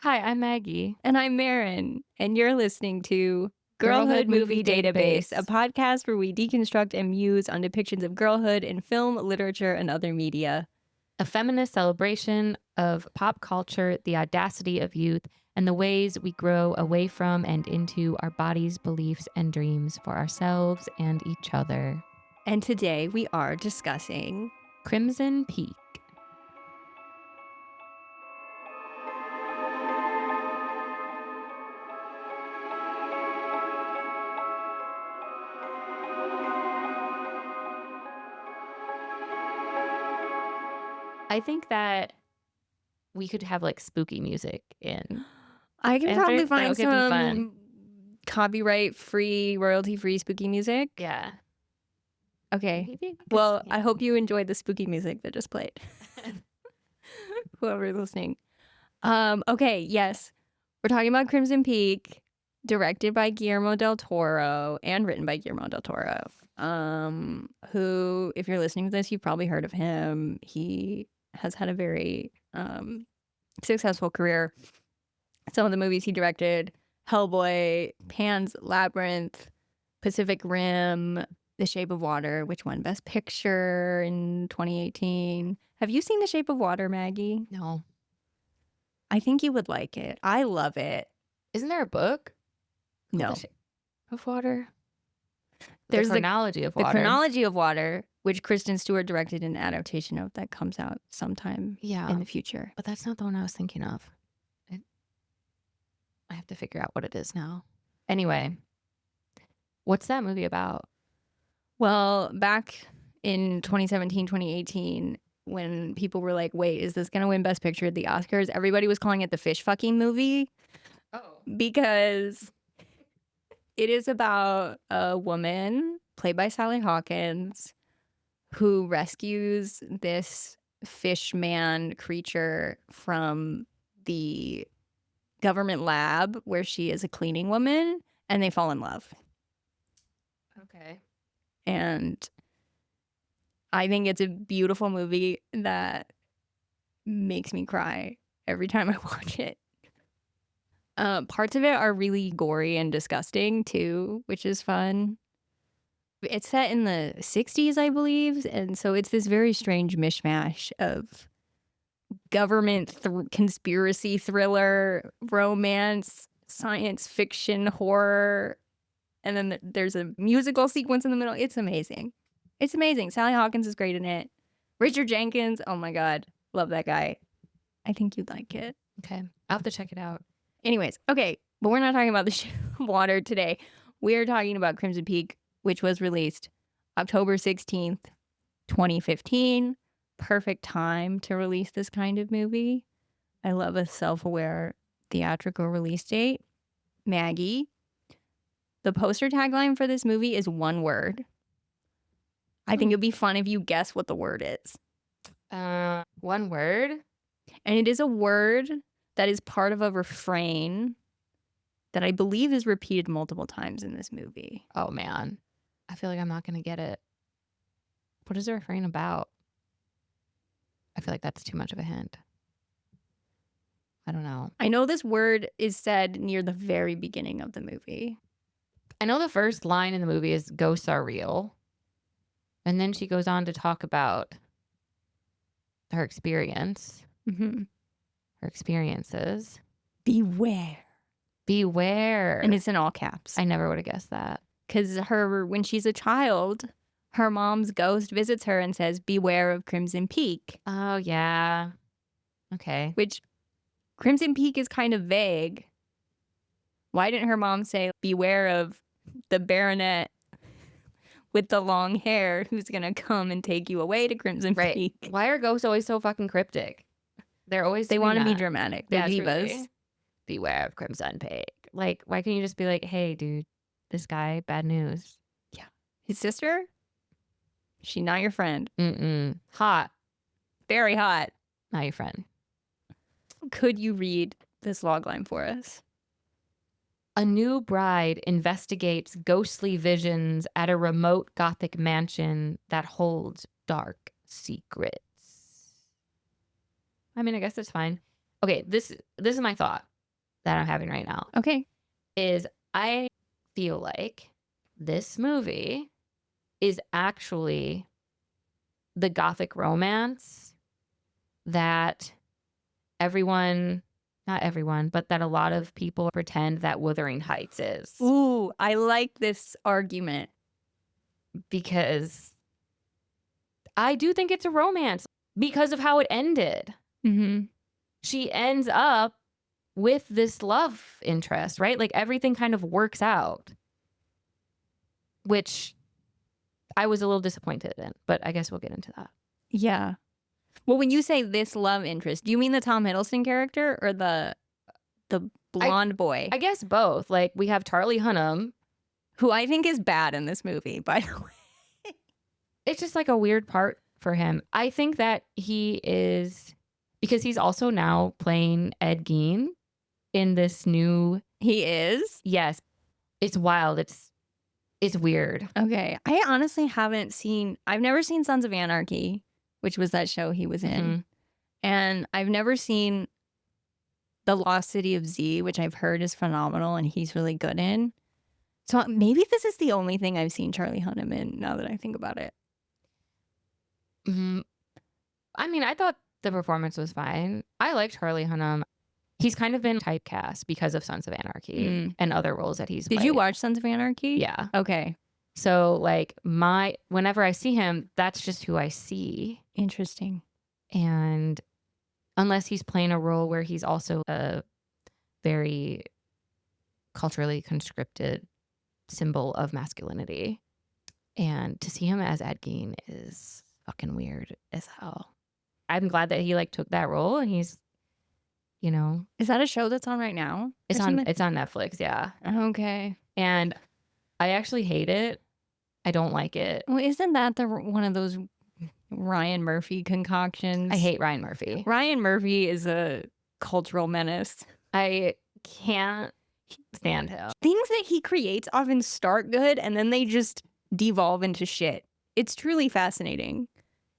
Hi, I'm Maggie. And I'm Marin, and you're listening to Girlhood Girlhood Movie Movie Database, Database. a podcast where we deconstruct and muse on depictions of girlhood in film, literature, and other media. A feminist celebration of pop culture, the audacity of youth, and the ways we grow away from and into our bodies, beliefs, and dreams for ourselves and each other. And today we are discussing Crimson Peak. I think that we could have like spooky music in. I can After probably it, find that could be some fun. copyright-free, royalty-free spooky music. Yeah. Okay. Maybe we could- Well, yeah. I hope you enjoyed the spooky music that just played. Whoever's listening. Okay, yes. We're talking about Crimson Peak, directed by Guillermo del Toro and written by Guillermo del Toro. Who, if you're listening to this, you've probably heard of him. He has had a very successful career. Some of the movies he directed: Hellboy, Pan's Labyrinth, Pacific Rim, The Shape of Water, which won Best Picture in 2018. Have you seen The Shape of Water, Maggie? No. I think you would like it. I love it. Isn't there a book? No. The Shape of Water? There's the chronology of water. The Chronology of Water, which Kristen Stewart directed an adaptation of that comes out sometime in the future. But that's not the one I was thinking of. I have to figure out what it is now. Anyway, what's that movie about? Well, back in 2017, 2018, when people were like, wait, is this going to win Best Picture at the Oscars? Everybody was calling it the fish fucking movie. Oh. Because it is about a woman played by Sally Hawkins who rescues this fish man creature from the government lab where she is a cleaning woman, and they fall in love. Okay. And I think it's a beautiful movie that makes me cry every time I watch it. Parts of it are really gory and disgusting too, which is fun. It's set in the 60s, I believe, and so it's this very strange mishmash of government conspiracy thriller, romance, science fiction, horror, and then there's a musical sequence in the middle. It's amazing. It's amazing. Sally Hawkins is great in it. Richard Jenkins, oh my God, love that guy. I think you'd like it. Okay, I'll have to check it out. Anyways, okay, but we're not talking about The Shape of Water today. We're talking about Crimson Peak, which was released October 16th, 2015. Perfect time to release this kind of movie. I love a self-aware theatrical release date. Maggie, the poster tagline for this movie is one word. I think it'd be fun if you guess what the word is. One word? And it is a word that is part of a refrain that I believe is repeated multiple times in this movie. Oh, man. I feel like I'm not going to get it. What is the refrain about? I feel like that's too much of a hint. I don't know. I know this word is said near the very beginning of the movie. I know the first line in the movie is ghosts are real. And then she goes on to talk about her experience. Mm-hmm. Her experiences. Beware. Beware. And it's in all caps. I never would have guessed that. Because when she's a child, her mom's ghost visits her and says, beware of Crimson Peak. Oh, yeah. Okay. Which Crimson Peak is kind of vague. Why didn't her mom say, beware of the baronet with the long hair who's going to come and take you away to Crimson Peak? Why are ghosts always so fucking cryptic? They want to be dramatic. They're divas. Truly. Beware of Crimson Peak. Like, why can't you just be like, hey, dude, this guy, bad news. Yeah. His sister? She not your friend. Hot. Very hot. Not your friend. Could you read this logline for us? A new bride investigates ghostly visions at a remote Gothic mansion that holds dark secrets. I mean, I guess that's fine. Okay, this is my thought. that I'm having right now Okay. is I feel like this movie is actually the gothic romance that everyone, not everyone, but that a lot of people pretend that Wuthering Heights is. Ooh, I like this argument. Because I do think it's a romance because of how it ended. Mm-hmm. She ends up with this love interest, right? Like everything kind of works out, which I was a little disappointed in, but I guess we'll get into that. Yeah. Well, when you say this love interest, do you mean the Tom Hiddleston character or the blonde boy? I guess both. Like we have Charlie Hunnam, who I think is bad in this movie, by the way. It's just like a weird part for him. I think that he is, because he's also now playing Ed Gein in this new. He is? Yes. It's wild. It's weird. Okay. I honestly I've never seen Sons of Anarchy, which was that show he was in. Mm-hmm. And I've never seen The Lost City of Z, which I've heard is phenomenal and he's really good in. So maybe this is the only thing I've seen Charlie Hunnam in now that I think about it. Mm-hmm. I mean, I thought the performance was fine. I like Charlie Hunnam. He's kind of been typecast because of Sons of Anarchy and other roles that he's played. Did you watch Sons of Anarchy? Yeah. Okay. So like whenever I see him, that's just who I see. Interesting. And unless he's playing a role where he's also a very culturally conscripted symbol of masculinity. And to see him as Ed Gein is fucking weird as hell. I'm glad that he like took that role and he's, you know. Is that a show that's on right now? It's on Netflix, yeah. Okay. And I actually hate it. I don't like it. Well, isn't that one of those Ryan Murphy concoctions? I hate Ryan Murphy. Ryan Murphy is a cultural menace. I can't stand him. Things that he creates often start good and then they just devolve into shit. It's truly fascinating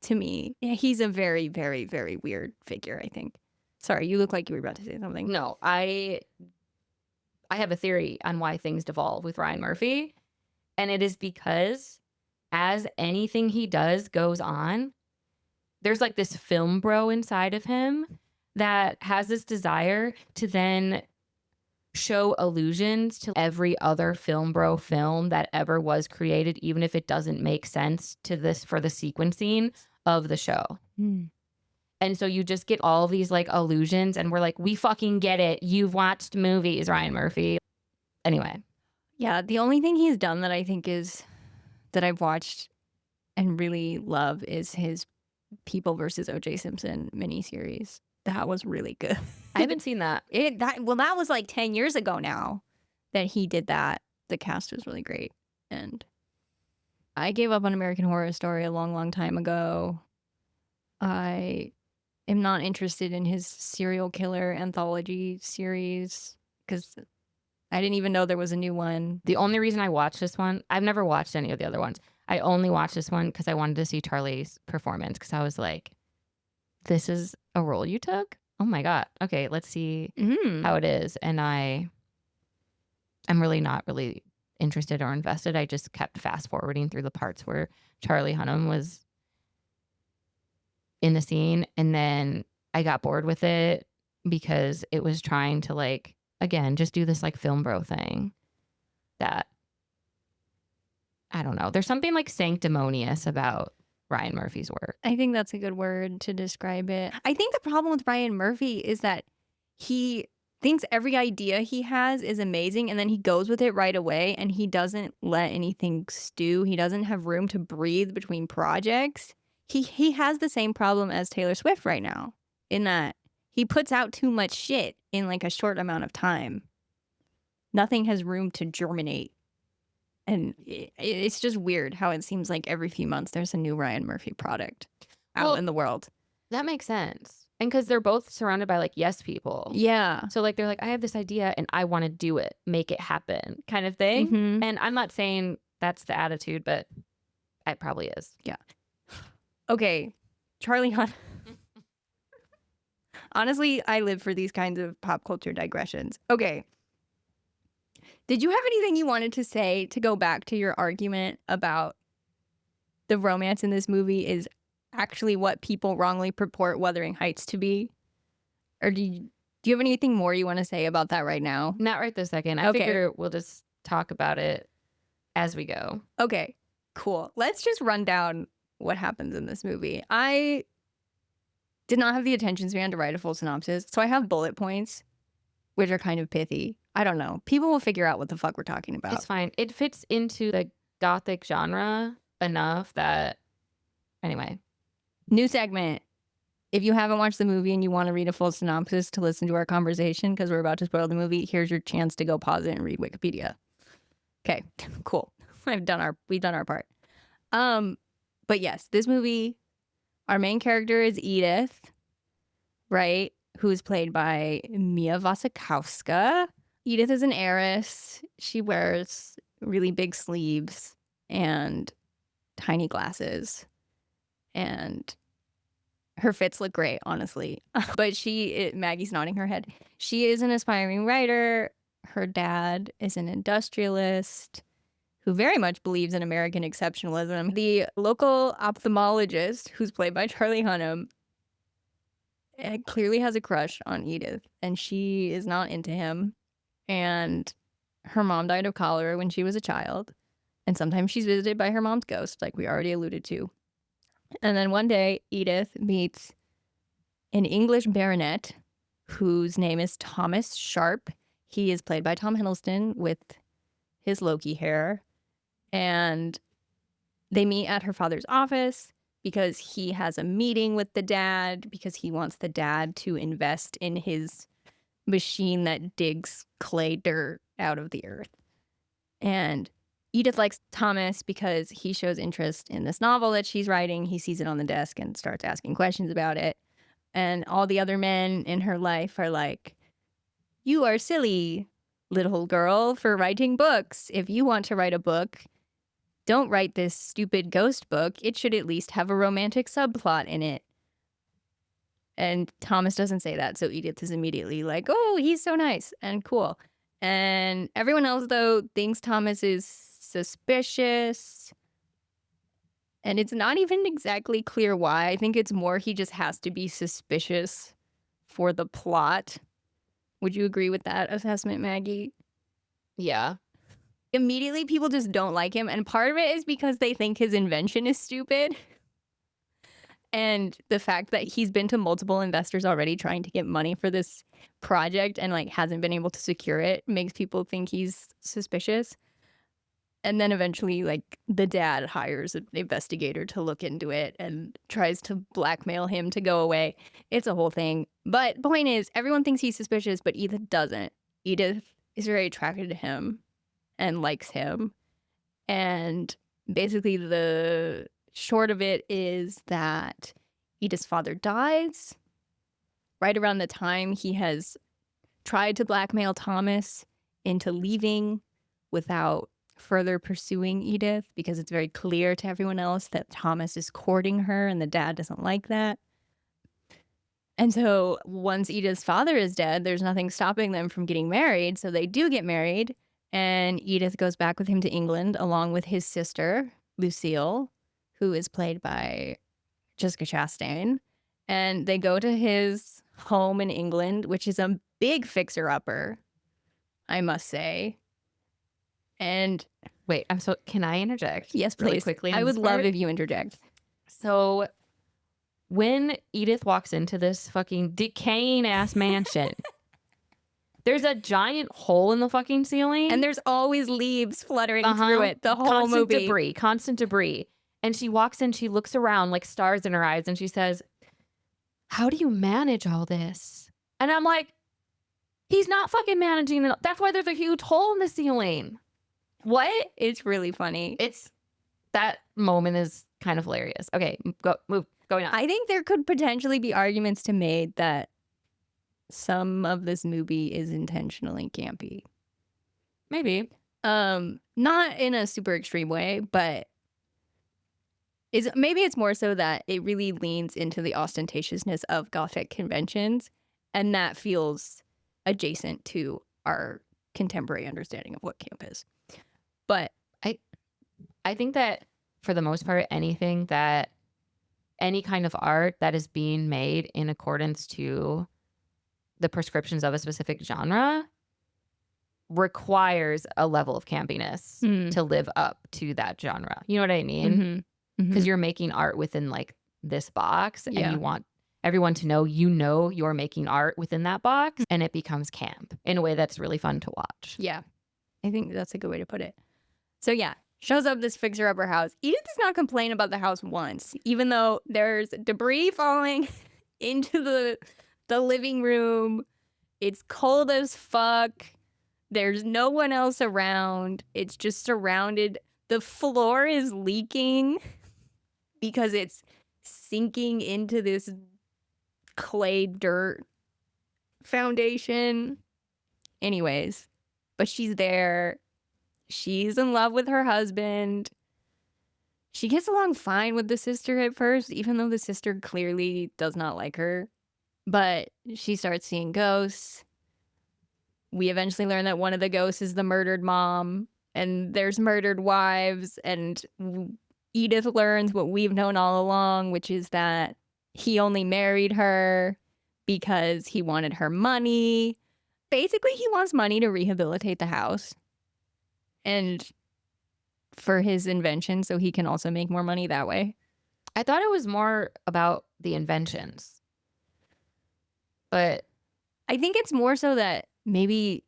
to me. Yeah, he's a very, very, very weird figure, I think. Sorry, you look like you were about to say something. No, I have a theory on why things devolve with Ryan Murphy. And it is because as anything he does goes on, there's like this film bro inside of him that has this desire to then show allusions to every other film bro film that ever was created, even if it doesn't make sense to this for the sequencing of the show. And so you just get all these like allusions and we're like, we fucking get it. You've watched movies, Ryan Murphy. Anyway. Yeah, the only thing he's done that I think that I've watched and really love is his People versus O.J. Simpson miniseries. That was really good. I haven't seen that. That was like 10 years ago now that he did that. The cast was really great. And I gave up on American Horror Story a long, long time ago. I am not interested in his serial killer anthology series because I didn't even know there was a new one. The only reason I watched this one, I've never watched any of the other ones. I only watched this one because I wanted to see Charlie's performance because I was like, this is a role you took? Oh my God. Okay, let's see how it is. And I'm really not really interested or invested. I just kept fast forwarding through the parts where Charlie Hunnam was in the scene. And then I got bored with it because it was trying to like, again, just do this like film bro thing that, I don't know. There's something like sanctimonious about Ryan Murphy's work. I think that's a good word to describe it. I think the problem with Ryan Murphy is that he thinks every idea he has is amazing and then he goes with it right away and he doesn't let anything stew. He doesn't have room to breathe between projects. He has the same problem as Taylor Swift right now in that he puts out too much shit in like a short amount of time. Nothing has room to germinate. And it's just weird how it seems like every few months there's a new Ryan Murphy product out in the world. That makes sense. And because they're both surrounded by like yes people. Yeah. So like they're like, I have this idea and I want to do it, make it happen kind of thing. Mm-hmm. And I'm not saying that's the attitude, but it probably is. Yeah. Okay. Charlie Hunnam. Honestly, I live for these kinds of pop culture digressions. Okay. Did you have anything you wanted to say to go back to your argument about the romance in this movie is actually what people wrongly purport Wuthering Heights to be? Or do you have anything more you want to say about that right now? Not right this second. I figure we'll just talk about it as we go. Okay, cool. Let's just run down what happens in this movie. I did not have the attention span to write a full synopsis, so I have bullet points, which are kind of pithy. I don't know. People will figure out what the fuck we're talking about. It's fine. It fits into the gothic genre enough that... Anyway. New segment. If you haven't watched the movie and you want to read a full synopsis to listen to our conversation, because we're about to spoil the movie, here's your chance to go pause it and read Wikipedia. Okay, cool. We've done our part. But yes, this movie, our main character is Edith, right? Who's played by Mia Wasikowska. Edith is an heiress. She wears really big sleeves and tiny glasses, and her fits look great, honestly. But Maggie's nodding her head. She is an aspiring writer. Her dad is an industrialist who very much believes in American exceptionalism. The local ophthalmologist, who's played by Charlie Hunnam, clearly has a crush on Edith, and she is not into him. And her mom died of cholera when she was a child. And sometimes she's visited by her mom's ghost, like we already alluded to. And then one day, Edith meets an English baronet whose name is Thomas Sharp. He is played by Tom Hiddleston with his Loki hair. And they meet at her father's office because he has a meeting with the dad because he wants the dad to invest in his machine that digs clay dirt out of the earth. And Edith likes Thomas because he shows interest in this novel that she's writing. He sees it on the desk and starts asking questions about it. And all the other men in her life are like, "You are silly, little girl, for writing books. If you want to write a book, don't write this stupid ghost book. It should at least have a romantic subplot in it." And Thomas doesn't say that, so Edith is immediately like, "Oh, he's so nice and cool." And everyone else, though, thinks Thomas is suspicious. And it's not even exactly clear why. I think it's more he just has to be suspicious for the plot. Would you agree with that assessment, Maggie? Yeah. Immediately, people just don't like him. And part of it is because they think his invention is stupid. And the fact that he's been to multiple investors already trying to get money for this project and like hasn't been able to secure it makes people think he's suspicious. And then eventually, like, the dad hires an investigator to look into it and tries to blackmail him to go away. It's a whole thing. But the point is, everyone thinks he's suspicious, but Edith doesn't. Edith is very attracted to him and likes him. And basically the short of it is that Edith's father dies right around the time he has tried to blackmail Thomas into leaving without further pursuing Edith, because it's very clear to everyone else that Thomas is courting her and the dad doesn't like that. And so once Edith's father is dead, there's nothing stopping them from getting married. So they do get married, and Edith goes back with him to England along with his sister, Lucille, who is played by Jessica Chastain. And they go to his home in England, which is a big fixer-upper, I must say. And wait, can I interject? Yes, please. Really quickly. I would love if you interject. So when Edith walks into this fucking decaying ass mansion, there's a giant hole in the fucking ceiling. And there's always leaves fluttering through it the whole movie. Constant debris. And she walks in, she looks around like stars in her eyes, and she says, "How do you manage all this?" And I'm like, he's not fucking managing it. That's why there's a huge hole in the ceiling. What? It's really funny. That moment is kind of hilarious. Okay, going on. I think there could potentially be arguments to made that some of this movie is intentionally campy. Maybe. Not in a super extreme way, but maybe it's more so that it really leans into the ostentatiousness of Gothic conventions, and that feels adjacent to our contemporary understanding of what camp is. But I think that for the most part, any kind of art that is being made in accordance to the prescriptions of a specific genre requires a level of campiness to live up to that genre. You know what I mean? Because you're making art within like this box, and you want everyone to know you're making art within that box, and it becomes camp in a way that's really fun to watch. Yeah, I think that's a good way to put it. So yeah, shows up this fixer-upper house. Edith does not complain about the house once, even though there's debris falling into the living room. It's cold as fuck. There's no one else around. It's just surrounded. The floor is leaking because it's sinking into this clay dirt foundation. Anyways, but she's there. She's in love with her husband. She gets along fine with the sister at first, even though the sister clearly does not like her. But she starts seeing ghosts. We eventually learn that one of the ghosts is the murdered mom, and there's murdered wives, and Edith learns what we've known all along, which is that he only married her because he wanted her money. Basically, he wants money to rehabilitate the house and for his invention, so he can also make more money that way. I thought it was more about the inventions. But I think it's more so that maybe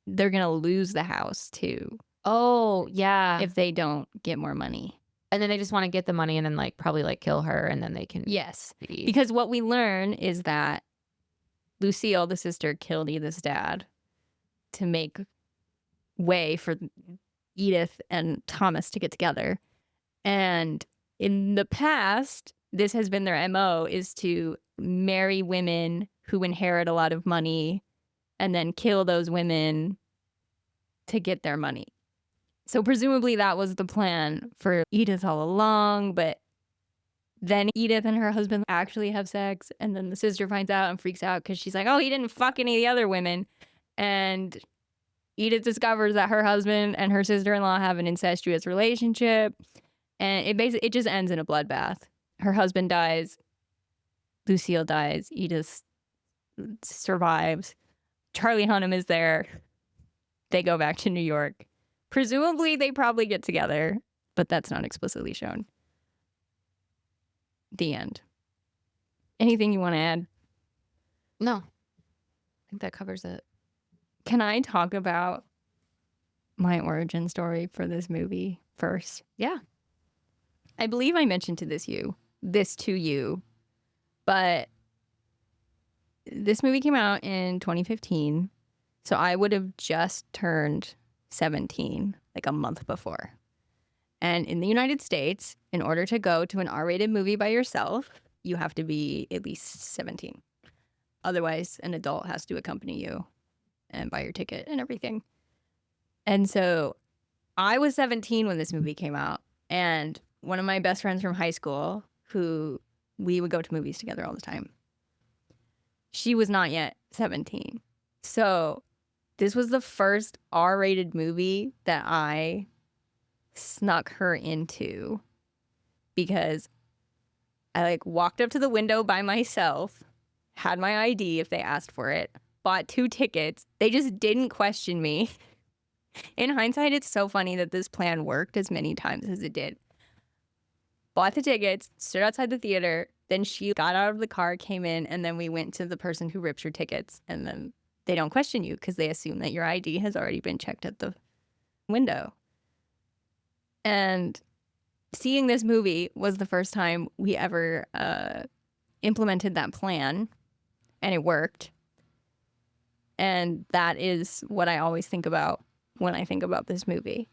they're going to lose the house too. Oh, yeah. If they don't get more money. And then they just want to get the money and then like probably like kill her, and then they can. Yes. Because what we learn is that Lucille, the sister, killed Edith's dad to make way for Edith and Thomas to get together. And in the past, this has been their MO, is to marry women who inherit a lot of money and then kill those women to get their money. So presumably that was the plan for Edith all along, but then Edith and her husband actually have sex, and then the sister finds out and freaks out because she's like, oh, he didn't fuck any of the other women. And Edith discovers that her husband and her sister-in-law have an incestuous relationship, and it just ends in a bloodbath. Her husband dies, Lucille dies, Edith survives. Charlie Hunnam is there. They go back to New York. Presumably, they probably get together, but that's not explicitly shown. The end. Anything you want to add? No. I think that covers it. Can I talk about my origin story for this movie first? Yeah. I believe I mentioned this to you, but this movie came out in 2015, so I would have just turned 17, like a month before. And in the United States, in order to go to an R-rated movie by yourself, you have to be at least 17. Otherwise, an adult has to accompany you and buy your ticket and everything. And so I was 17 when this movie came out. And one of my best friends from high school, who we would go to movies together all the time, she was not yet 17. So this was the first R-rated movie that I snuck her into, because I like walked up to the window by myself, had my ID if they asked for it, bought 2 tickets. They just didn't question me. In hindsight, it's so funny that this plan worked as many times as it did. Bought the tickets, stood outside the theater, then she got out of the car, came in, and then we went to the person who ripped your tickets, and then they don't question you because they assume that your ID has already been checked at the window. And seeing this movie was the first time we ever implemented that plan, and it worked. And that is what I always think about when I think about this movie.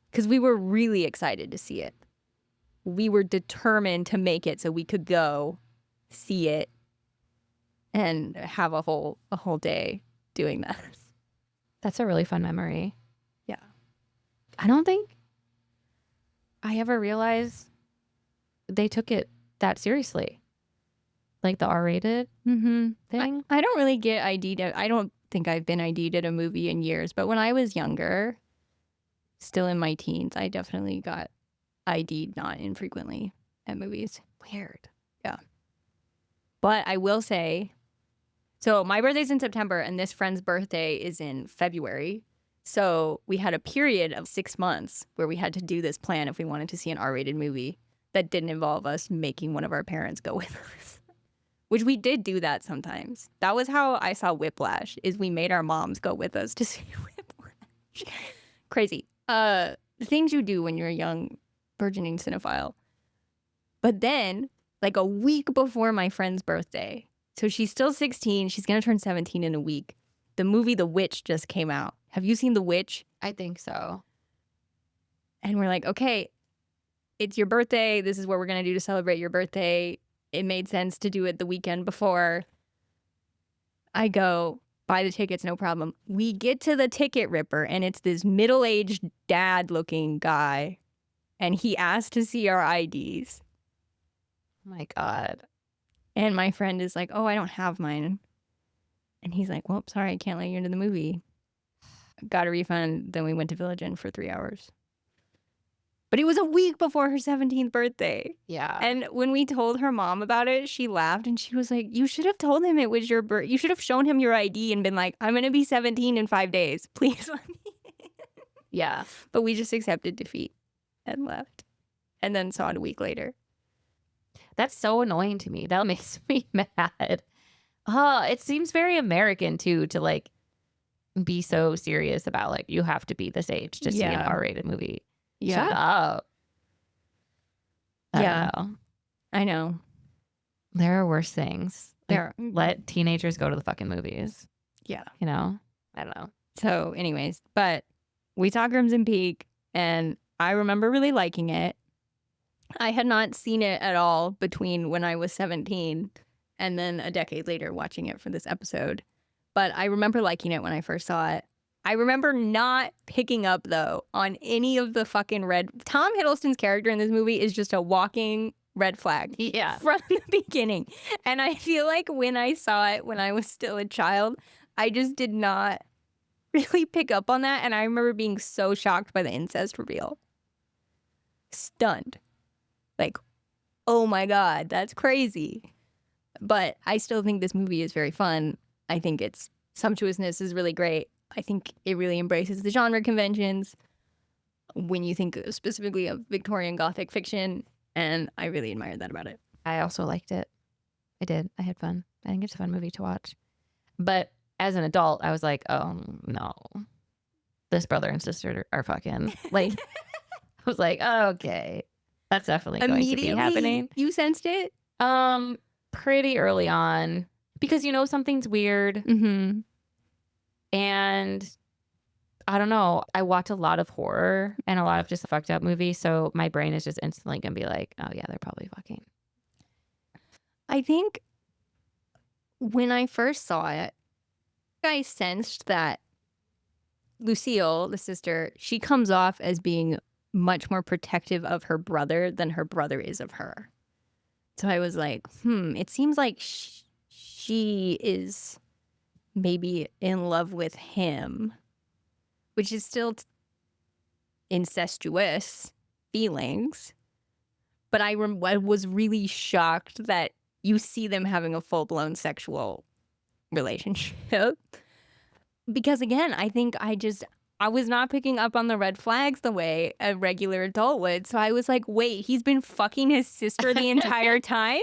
Because we were really excited to see it. We were determined to make it so we could go see it and have a whole day doing that. That's a really fun memory. Yeah. I don't think I ever realize they took it that seriously. Like the R-rated thing. I don't really get ID'd. I don't think I've been ID'd at a movie in years, but when I was younger, still in my teens, I definitely got ID'd not infrequently at movies. Weird. Yeah. But I will say, so my birthday's in September and this friend's birthday is in February. So we had a period of 6 months where we had to do this plan if we wanted to see an R-rated movie that didn't involve us making one of our parents go with us. Which we did do that sometimes. That was how I saw Whiplash, is we made our moms go with us to see Whiplash. Crazy. Things you do when you're a young burgeoning cinephile. But then, like a week before my friend's birthday, so she's still 16, she's going to turn 17 in a week, the movie The Witch just came out. Have you seen The Witch? I think so. And we're like, okay, it's your birthday. This is what we're going to do to celebrate your birthday. It made sense to do it the weekend before. I go, buy the tickets, no problem. We get to the ticket ripper, and it's this middle-aged dad-looking guy, and he asked to see our IDs. Oh my God. And my friend is like, oh, I don't have mine. And he's like, well, sorry, I can't let you into the movie. Got a refund. Then we went to Village Inn for 3 hours. But it was a week before her 17th birthday. Yeah. And when we told her mom about it, she laughed and she was like, you should have told him it was your birthday. You should have shown him your ID and been like, I'm going to be 17 in 5 days. Please let me in. Yeah. But we just accepted defeat and left. And then saw it a week later. That's so annoying to me. That makes me mad. It seems very American, too, to like be so serious about like, you have to be this age to see an R-rated movie. Yeah. Shut up. Yeah. Know. I know. There are worse things. There. Let teenagers go to the fucking movies. Yeah. You know? I don't know. So anyways, but we saw Crimson Peak and I remember really liking it. I had not seen it at all between when I was 17 and then a decade later watching it for this episode. But I remember liking it when I first saw it. I remember not picking up, though, on any of the fucking red... Tom Hiddleston's character in this movie is just a walking red flag. Yeah. From the beginning. And I feel like when I saw it when I was still a child, I just did not really pick up on that. And I remember being so shocked by the incest reveal. Stunned. Like, oh my God, that's crazy. But I still think this movie is very fun. I think its sumptuousness is really great. I think it really embraces the genre conventions when you think specifically of Victorian Gothic fiction, and I really admired that about it. I also liked it. I did. I had fun. I think it's a fun movie to watch. But as an adult, I was like, oh, no. This brother and sister are fucking. Like, I was like, oh, okay. That's definitely going to be happening. You sensed it? Pretty early on. Because you know something's weird. Mm-hmm. And I don't know. I watch a lot of horror and a lot of just fucked up movies. So my brain is just instantly going to be like, oh, yeah, they're probably fucking. I think when I first saw it, I sensed that Lucille, the sister, she comes off as being much more protective of her brother than her brother is of her. So I was like, it seems like she is maybe in love with him, which is still incestuous feelings. But I was really shocked that you see them having a full-blown sexual relationship. Because again, I think I was not picking up on the red flags the way a regular adult would. So I was like, wait, he's been fucking his sister the entire time?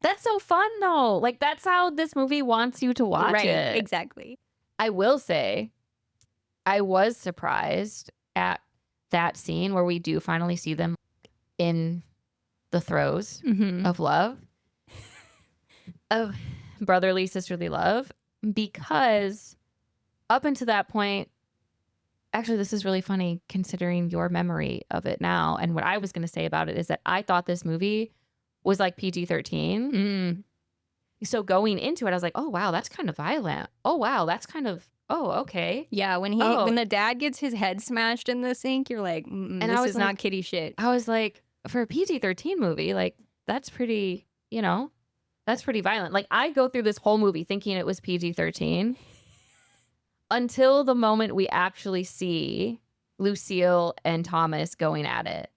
That's so fun, though. Like, that's how this movie wants you to watch it. Right, exactly. I will say, I was surprised at that scene where we do finally see them in the throes of love, of brotherly, sisterly love, because up until that point, actually, this is really funny considering your memory of it now. And what I was going to say about it is that I thought this movie was like PG-13. So going into it, I was like, oh, wow, that's kind of violent. Oh, wow, that's kind of Oh, okay. Yeah, when the dad gets his head smashed in the sink, you're like, this is not kitty shit. I was like, for a PG-13 movie, like, that's pretty, that's pretty violent. Like, I go through this whole movie thinking it was PG-13 until the moment we actually see Lucille and Thomas going at it.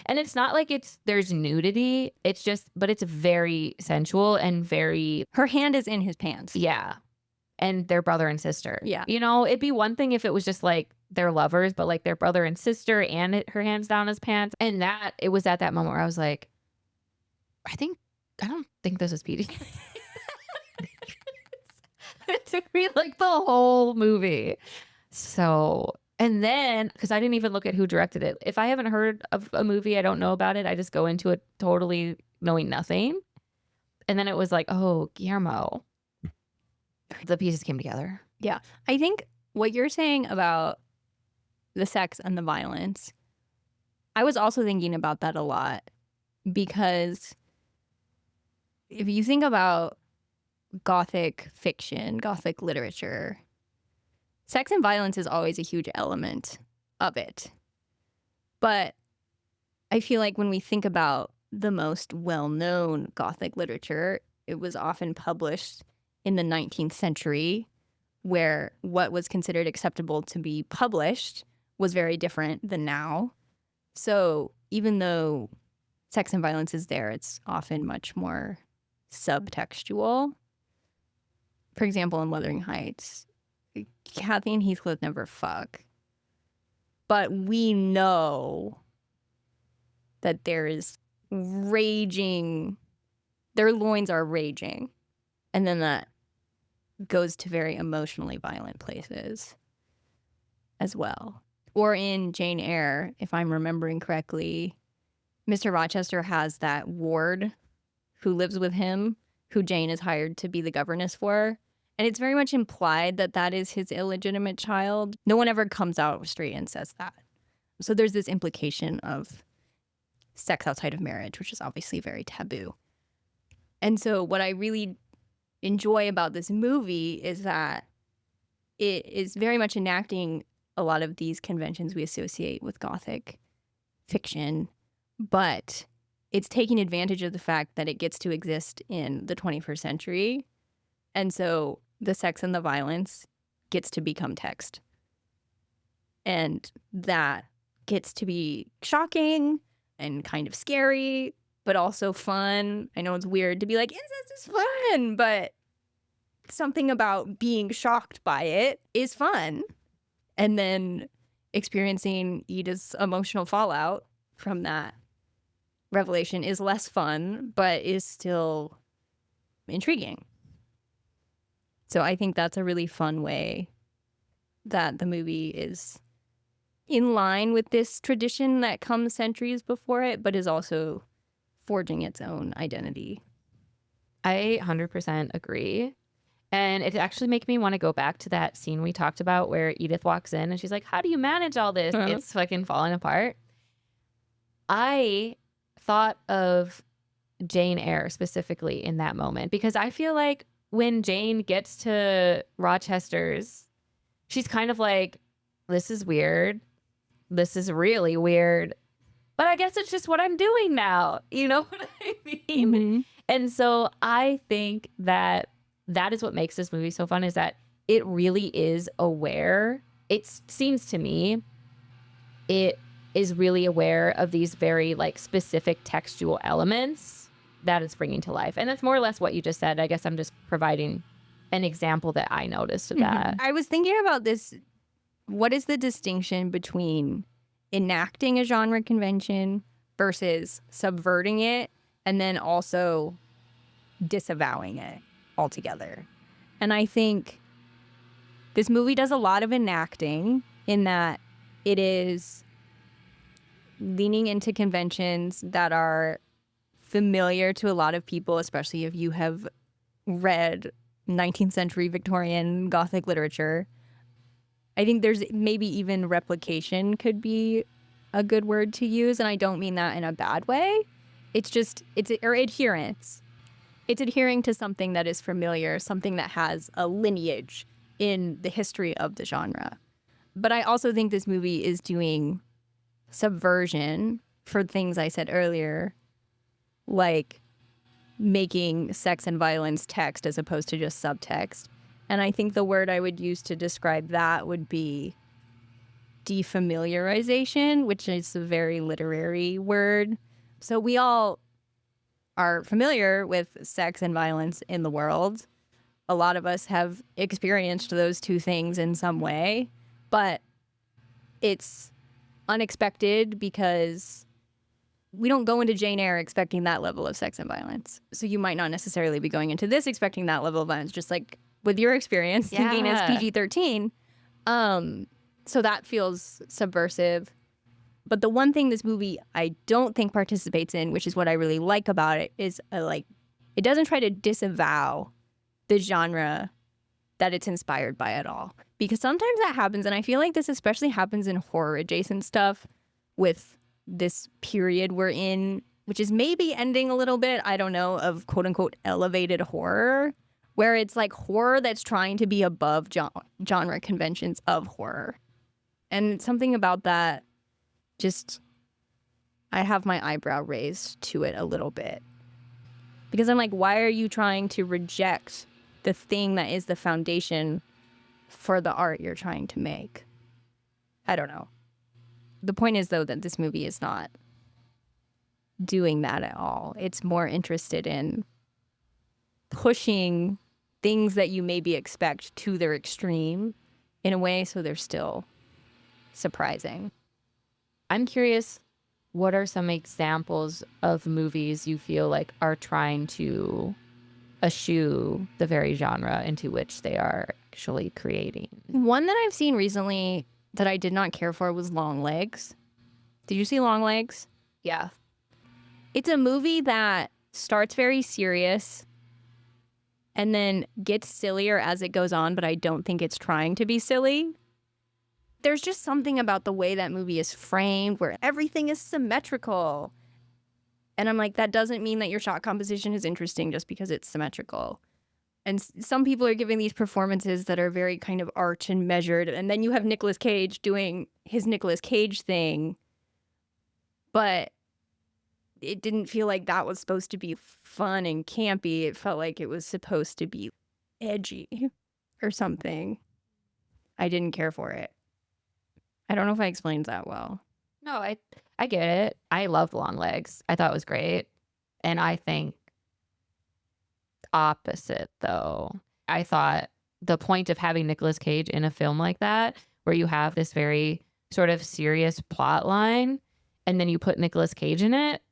And it's not like there's nudity. It's just, but it's very sensual and very. Her hand is in his pants. Yeah. And they're brother and sister. Yeah. It'd be one thing if it was just like they're lovers, but like they're brother and sister and her hands down his pants. And it was at that moment where I was like, I don't think this is PG. It took me like the whole movie. So, and then, because I didn't even look at who directed it. If I haven't heard of a movie, I don't know about it. I just go into it totally knowing nothing. And then it was like, oh, Guillermo. The pieces came together. Yeah. I think what you're saying about the sex and the violence, I was also thinking about that a lot, because if you think about Gothic fiction, Gothic literature, sex and violence is always a huge element of it. But I feel like when we think about the most well-known Gothic literature, it was often published in the 19th century, where what was considered acceptable to be published was very different than now. So even though sex and violence is there, it's often much more subtextual. For example, in Wuthering Heights, Kathy and Heathcliff never fuck. But we know that there is raging, their loins are raging. And then that goes to very emotionally violent places as well. Or in Jane Eyre, if I'm remembering correctly, Mr. Rochester has that ward who lives with him, who Jane is hired to be the governess for. And it's very much implied that that is his illegitimate child. No one ever comes out straight and says that. So there's this implication of sex outside of marriage, which is obviously very taboo. And so what I really enjoy about this movie is that it is very much enacting a lot of these conventions we associate with Gothic fiction, but it's taking advantage of the fact that it gets to exist in the 21st century. And so the sex and the violence gets to become text. And that gets to be shocking and kind of scary, but also fun. I know it's weird to be like, incest is fun, but something about being shocked by it is fun. And then experiencing Edith's emotional fallout from that revelation is less fun, but is still intriguing. So I think that's a really fun way that the movie is in line with this tradition that comes centuries before it, but is also forging its own identity. I 100% agree. And it actually makes me want to go back to that scene we talked about where Edith walks in and she's like, how do you manage all this? Uh-huh. It's fucking falling apart. I thought of Jane Eyre specifically in that moment, because I feel like when Jane gets to Rochester's, she's kind of like, this is weird. This is really weird. But I guess it's just what I'm doing now. You know what I mean? Mm-hmm. And so I think that is what makes this movie so fun, is that it really is aware. It seems to me it is really aware of these very like specific textual elements that it's bringing to life. And that's more or less what you just said. I guess I'm just providing an example that I noticed of that. I was thinking about this. What is the distinction between enacting a genre convention versus subverting it and then also disavowing it altogether? And I think this movie does a lot of enacting in that it is leaning into conventions that are familiar to a lot of people, especially if you have read 19th century Victorian Gothic literature. I think there's maybe even replication could be a good word to use, and I don't mean that in a bad way. It's adherence. It's adhering to something that is familiar, something that has a lineage in the history of the genre. But I also think this movie is doing subversion for things I said earlier, like making sex and violence text as opposed to just subtext. And I think the word I would use to describe that would be defamiliarization, which is a very literary word. So we all are familiar with sex and violence in the world. A lot of us have experienced those two things in some way, but it's unexpected because we don't go into Jane Eyre expecting that level of sex and violence. So you might not necessarily be going into this expecting that level of violence, just like with your experience thinking it's PG-13. So that feels subversive. But the one thing this movie I don't think participates in, which is what I really like about it, is it doesn't try to disavow the genre that it's inspired by at all. Because sometimes that happens, and I feel like this especially happens in horror adjacent stuff with this period we're in, which is maybe ending a little bit, I don't know, of quote unquote elevated horror, where it's like horror that's trying to be above genre conventions of horror. And something about that, just, I have my eyebrow raised to it a little bit. Because I'm like, why are you trying to reject the thing that is the foundation for the art you're trying to make? I don't know. The point is, though, that this movie is not doing that at all. It's more interested in pushing things that you maybe expect to their extreme in a way so they're still surprising. I'm curious, what are some examples of movies you feel like are trying to eschew the very genre into which they are actually creating? One that I've seen recently that I did not care for was Longlegs. Did you see Longlegs? Yeah. It's a movie that starts very serious and then gets sillier as it goes on, but I don't think it's trying to be silly. There's just something about the way that movie is framed where everything is symmetrical. And I'm like, that doesn't mean that your shot composition is interesting just because it's symmetrical. And some people are giving these performances that are very kind of arch and measured. And then you have Nicolas Cage doing his Nicolas Cage thing. But it didn't feel like that was supposed to be fun and campy. It felt like it was supposed to be edgy or something. I didn't care for it. I don't know if I explained that well. No, I get it. I loved Longlegs. I thought it was great. And I think opposite, though. I thought the point of having Nicolas Cage in a film like that, where you have this very sort of serious plot line, and then you put Nicolas Cage in it,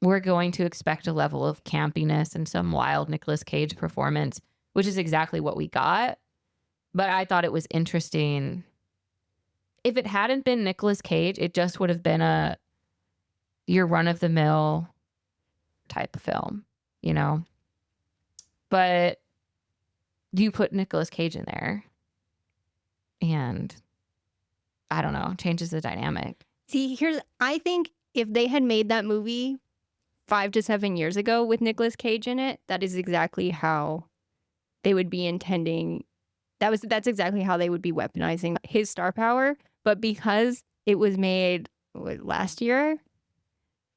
we're going to expect a level of campiness and some wild Nicolas Cage performance, which is exactly what we got. But I thought it was interesting. If it hadn't been Nicolas Cage, it just would have been your run-of-the-mill type of film, you know? But you put Nicolas Cage in there, and I don't know, changes the dynamic. See, I think if they had made that movie 5 to 7 years ago with Nicolas Cage in it, that is exactly how they would be intending. That's exactly how they would be weaponizing his star power. But because it was made last year,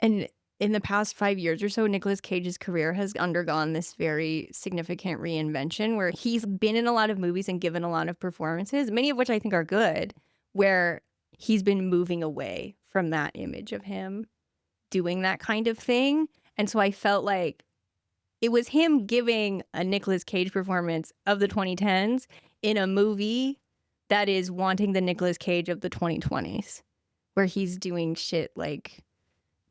and in the past 5 years or so, Nicolas Cage's career has undergone this very significant reinvention where he's been in a lot of movies and given a lot of performances, many of which I think are good, where he's been moving away from that image of him doing that kind of thing. And so I felt like it was him giving a Nicolas Cage performance of the 2010s in a movie that is wanting the Nicolas Cage of the 2020s, where he's doing shit like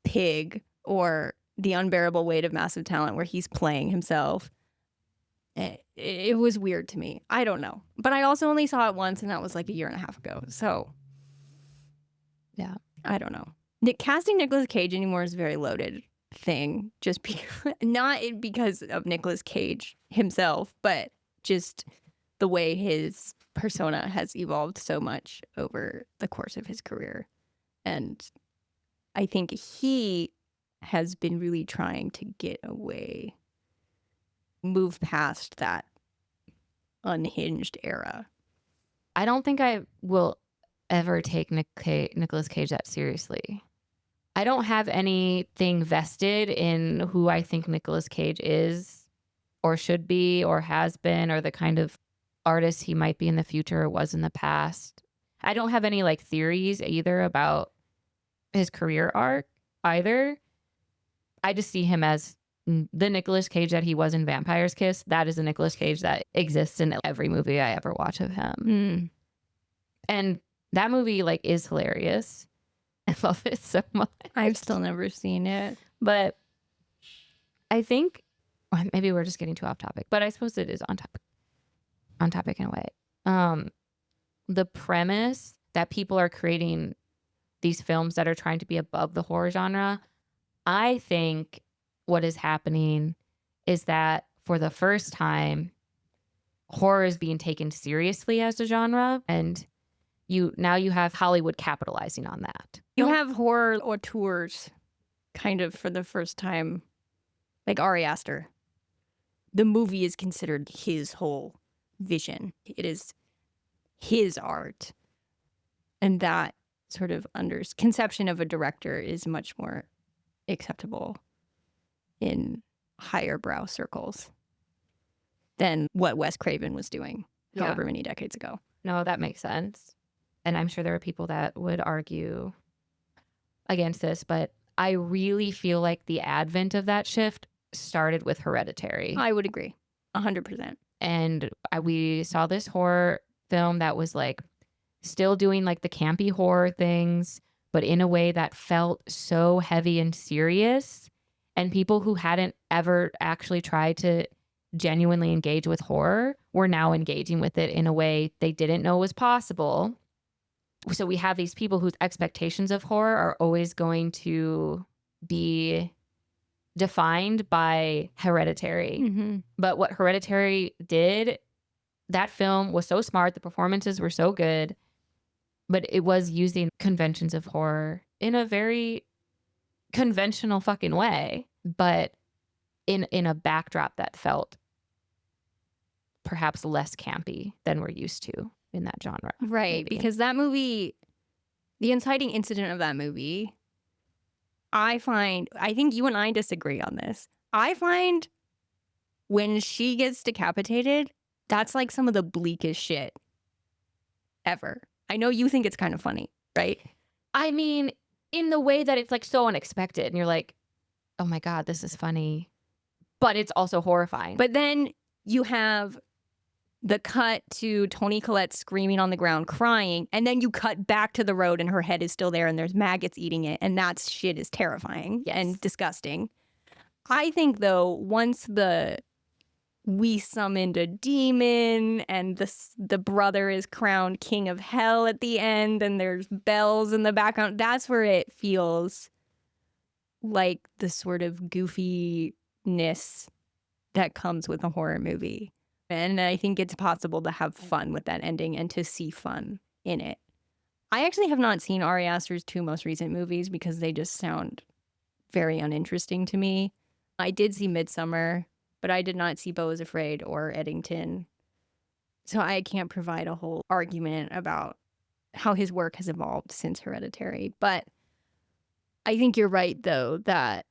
Pig or The Unbearable Weight of Massive Talent, where he's playing himself. It was weird to me. I don't know. But I also only saw it once, and that was like a year and a half ago. So, yeah, I don't know. Casting Nicolas Cage anymore is a very loaded thing. Just not because of Nicolas Cage himself, but just the way his persona has evolved so much over the course of his career. And I think he has been really trying to get away, move past that unhinged era. I don't think I will ever take Nicolas Cage that seriously. I don't have anything vested in who I think Nicolas Cage is or should be or has been or the kind of artist he might be in the future or was in the past. I don't have any like theories either about his career arc either. I just see him as the Nicolas Cage that he was in Vampire's Kiss. That is the Nicolas Cage that exists in every movie I ever watch of him. And that movie like is hilarious. I love it so much. I've still never seen it. But I think maybe we're just getting too off topic, but I suppose it is on topic in a way. The premise that people are creating these films that are trying to be above the horror genre, I think what is happening is that for the first time, horror is being taken seriously as a genre, and you have Hollywood capitalizing on that. You have horror auteurs kind of for the first time, like Ari Aster. The movie is considered his whole vision. It is his art. And that sort of conception of a director is much more acceptable in higher brow circles than what Wes Craven was doing however many decades ago. No, that makes sense. And I'm sure there are people that would argue against this, but I really feel like the advent of that shift started with Hereditary. I would agree 100%. And we saw this horror film that was like still doing like the campy horror things, but in a way that felt so heavy and serious. And people who hadn't ever actually tried to genuinely engage with horror were now engaging with it in a way they didn't know was possible. So we have these people whose expectations of horror are always going to be defined by Hereditary. Mm-hmm. But what Hereditary did, that film was so smart. The performances were so good, but it was using conventions of horror in a very conventional fucking way, but in a backdrop that felt perhaps less campy than we're used to in that genre. Right, maybe. because that movie, the inciting incident of that movie, I think you and I disagree on this. I find when she gets decapitated, that's like some of the bleakest shit ever. I know you think it's kind of funny, right? I mean, in the way that it's like so unexpected and you're like, oh my God, this is funny, but it's also horrifying. But then you have the cut to Toni Collette screaming on the ground, crying, and then you cut back to the road and her head is still there and there's maggots eating it, and that shit is terrifying and disgusting. I think, though, once we summoned a demon and the brother is crowned king of hell at the end and there's bells in the background, that's where it feels like the sort of goofiness that comes with a horror movie. And I think it's possible to have fun with that ending and to see fun in it. I actually have not seen Ari Aster's two most recent movies because they just sound very uninteresting to me. I did see Midsummer, but I did not see Beau is Afraid or Eddington. So I can't provide a whole argument about how his work has evolved since Hereditary. But I think you're right, though, that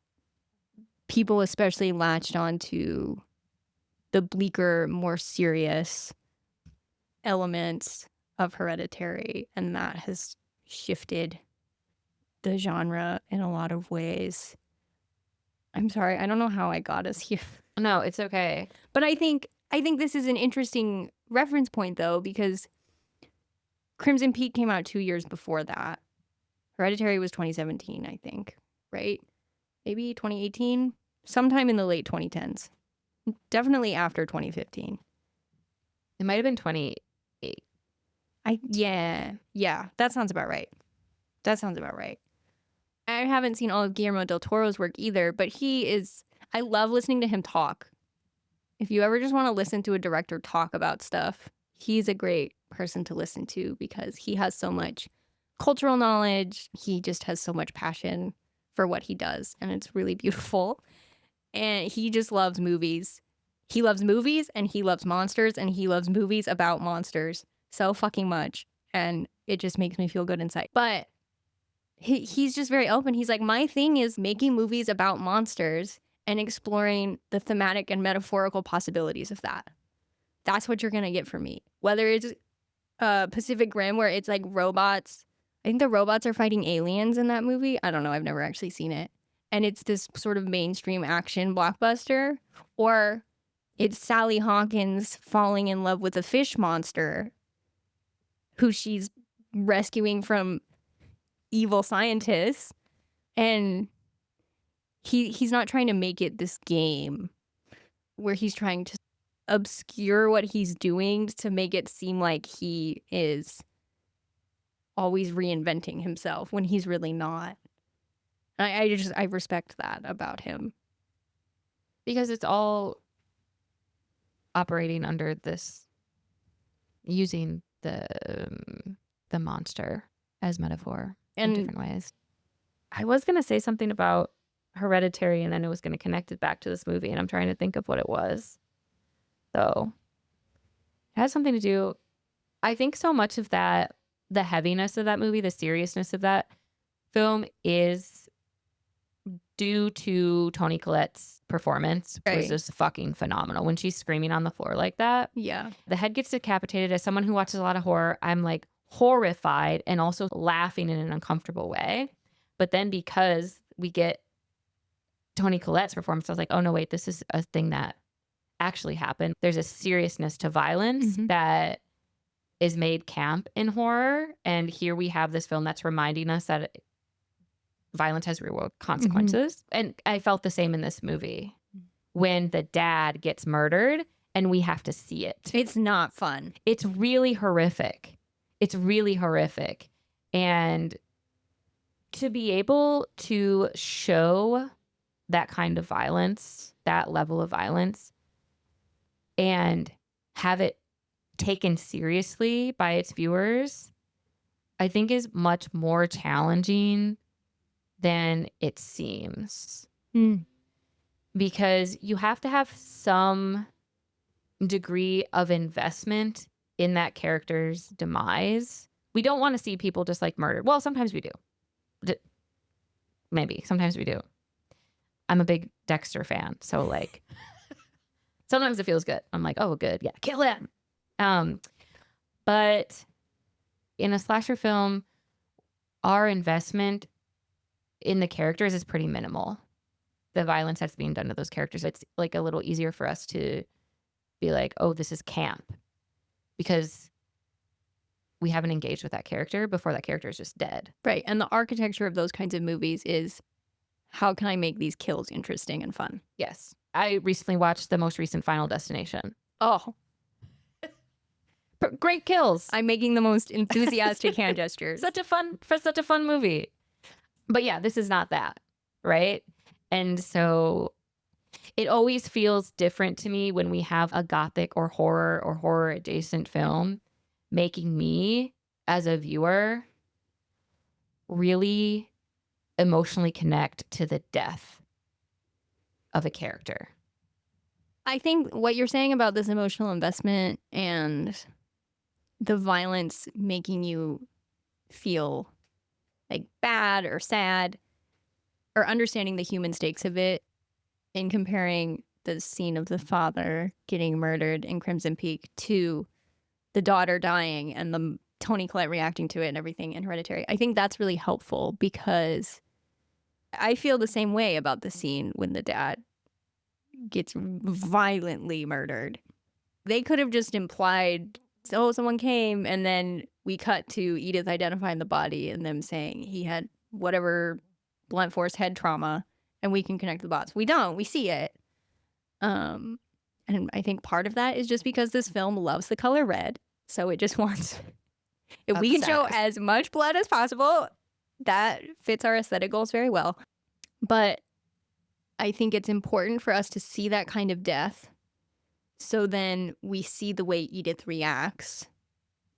people especially latched onto the bleaker, more serious elements of Hereditary, and that has shifted the genre in a lot of ways. I'm sorry, I don't know how I got us here. No, it's okay. But I think this is an interesting reference point, though, because Crimson Peak came out 2 years before that. Hereditary was 2017, I think, right? Maybe 2018? Sometime in the late 2010s. Definitely after 2015. It might have been 28. Yeah, that sounds about right. I haven't seen all of Guillermo del Toro's work either, but I love listening to him talk. If you ever just want to listen to a director talk about stuff, he's a great person to listen to because he has so much cultural knowledge. He just has so much passion for what he does, and it's really beautiful. And he just loves movies. He loves movies and he loves monsters and he loves movies about monsters so fucking much. And it just makes me feel good inside. But he's just very open. He's like, my thing is making movies about monsters and exploring the thematic and metaphorical possibilities of that. That's what you're going to get from me. Whether it's Pacific Rim, where it's like robots. I think the robots are fighting aliens in that movie. I don't know. I've never actually seen it. And it's this sort of mainstream action blockbuster. Or it's Sally Hawkins falling in love with a fish monster who she's rescuing from evil scientists. And he's not trying to make it this game where he's trying to obscure what he's doing to make it seem like he is always reinventing himself when he's really not. I respect that about him. Because it's all operating under this, using the monster as metaphor in different ways. I was going to say something about Hereditary, and then it was going to connect it back to this movie, and I'm trying to think of what it was. So it has something to do, I think so much of that, the heaviness of that movie, the seriousness of that film is due to Toni Collette's performance, which was just fucking phenomenal. When she's screaming on the floor like that. Yeah. The head gets decapitated. As someone who watches a lot of horror, I'm like horrified and also laughing in an uncomfortable way. But then because we get Toni Collette's performance, I was like, oh no, wait, this is a thing that actually happened. There's a seriousness to violence that is made camp in horror. And here we have this film that's reminding us that violence has real world consequences. And I felt the same in this movie when the dad gets murdered and we have to see it. It's not fun. It's really horrific. It's really horrific. And to be able to show that kind of violence, that level of violence, and have it taken seriously by its viewers, I think is much more challenging than it seems. Because you have to have some degree of investment in that character's demise. We don't want to see people just like murdered. Well, sometimes we do. Maybe. Sometimes we do. I'm a big Dexter fan, so like sometimes it feels good. I'm like, oh, good. Yeah, kill him. But in a slasher film, our investment in the characters is pretty minimal. The violence that's being done to those characters, it's like a little easier for us to be like, oh, this is camp, because we haven't engaged with that character before that character is just dead. Right. And the architecture of those kinds of movies is, how can I make these kills interesting and fun? Yes. I recently watched the most recent Final Destination. Oh. Great kills. I'm making the most enthusiastic hand gestures. Such a fun movie. But yeah, this is not that, right? And so it always feels different to me when we have a gothic or horror adjacent film making me as a viewer really emotionally connect to the death of a character. I think what you're saying about this emotional investment and the violence making you feel like bad or sad, or understanding the human stakes of it, in comparing the scene of the father getting murdered in Crimson Peak to the daughter dying and the Toni Collette reacting to it and everything in Hereditary. I think that's really helpful, because I feel the same way about the scene when the dad gets violently murdered. They could have just implied, oh, someone came, and then we cut to Edith identifying the body and them saying he had whatever blunt force head trauma, and we can connect the dots. We don't. We see it. And I think part of that is just because this film loves the color red. So it just wants, if we can show as much blood as possible, that fits our aesthetic goals very well. But I think it's important for us to see that kind of death, so then we see the way Edith reacts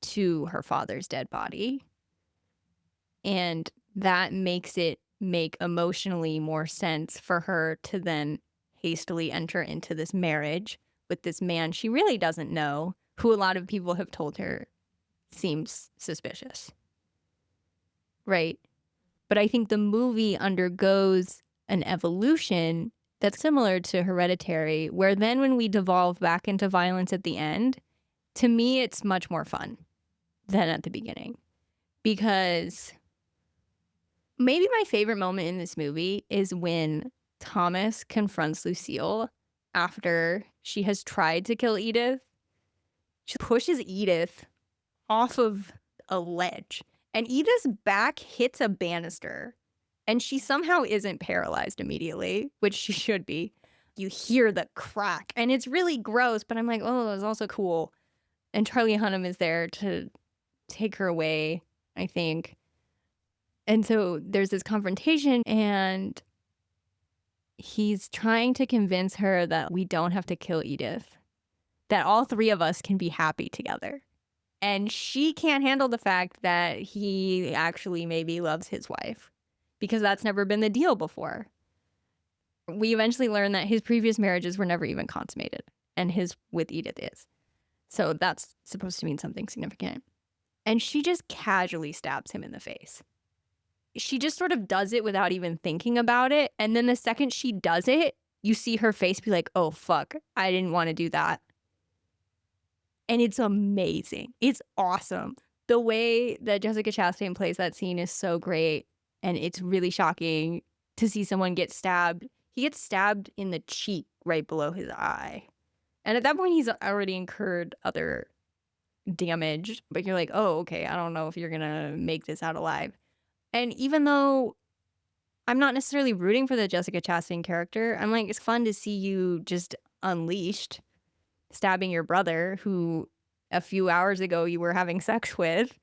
to her father's dead body. And that makes it make emotionally more sense for her to then hastily enter into this marriage with this man she really doesn't know, who a lot of people have told her seems suspicious. Right? But I think the movie undergoes an evolution that's similar to Hereditary, where then when we devolve back into violence at the end, to me, it's much more fun than at the beginning. Because maybe my favorite moment in this movie is when Thomas confronts Lucille after she has tried to kill Edith. She pushes Edith off of a ledge, and Edith's back hits a banister, and she somehow isn't paralyzed immediately, which she should be. You hear the crack, and it's really gross, but I'm like, oh, it's also cool. And Charlie Hunnam is there to take her away, I think. And so there's this confrontation, and he's trying to convince her that we don't have to kill Edith, that all three of us can be happy together. And she can't handle the fact that he actually maybe loves his wife, because that's never been the deal before. We eventually learn that his previous marriages were never even consummated, and his with Edith is. So that's supposed to mean something significant. And she just casually stabs him in the face. She just sort of does it without even thinking about it. And then the second she does it, you see her face be like, oh, fuck, I didn't want to do that. And it's amazing. It's awesome. The way that Jessica Chastain plays that scene is so great. And it's really shocking to see someone get stabbed. He gets stabbed in the cheek right below his eye. And at that point, he's already incurred other damage. But you're like, oh, okay, I don't know if you're going to make this out alive. And even though I'm not necessarily rooting for the Jessica Chastain character, I'm like, it's fun to see you just unleashed, stabbing your brother who a few hours ago you were having sex with.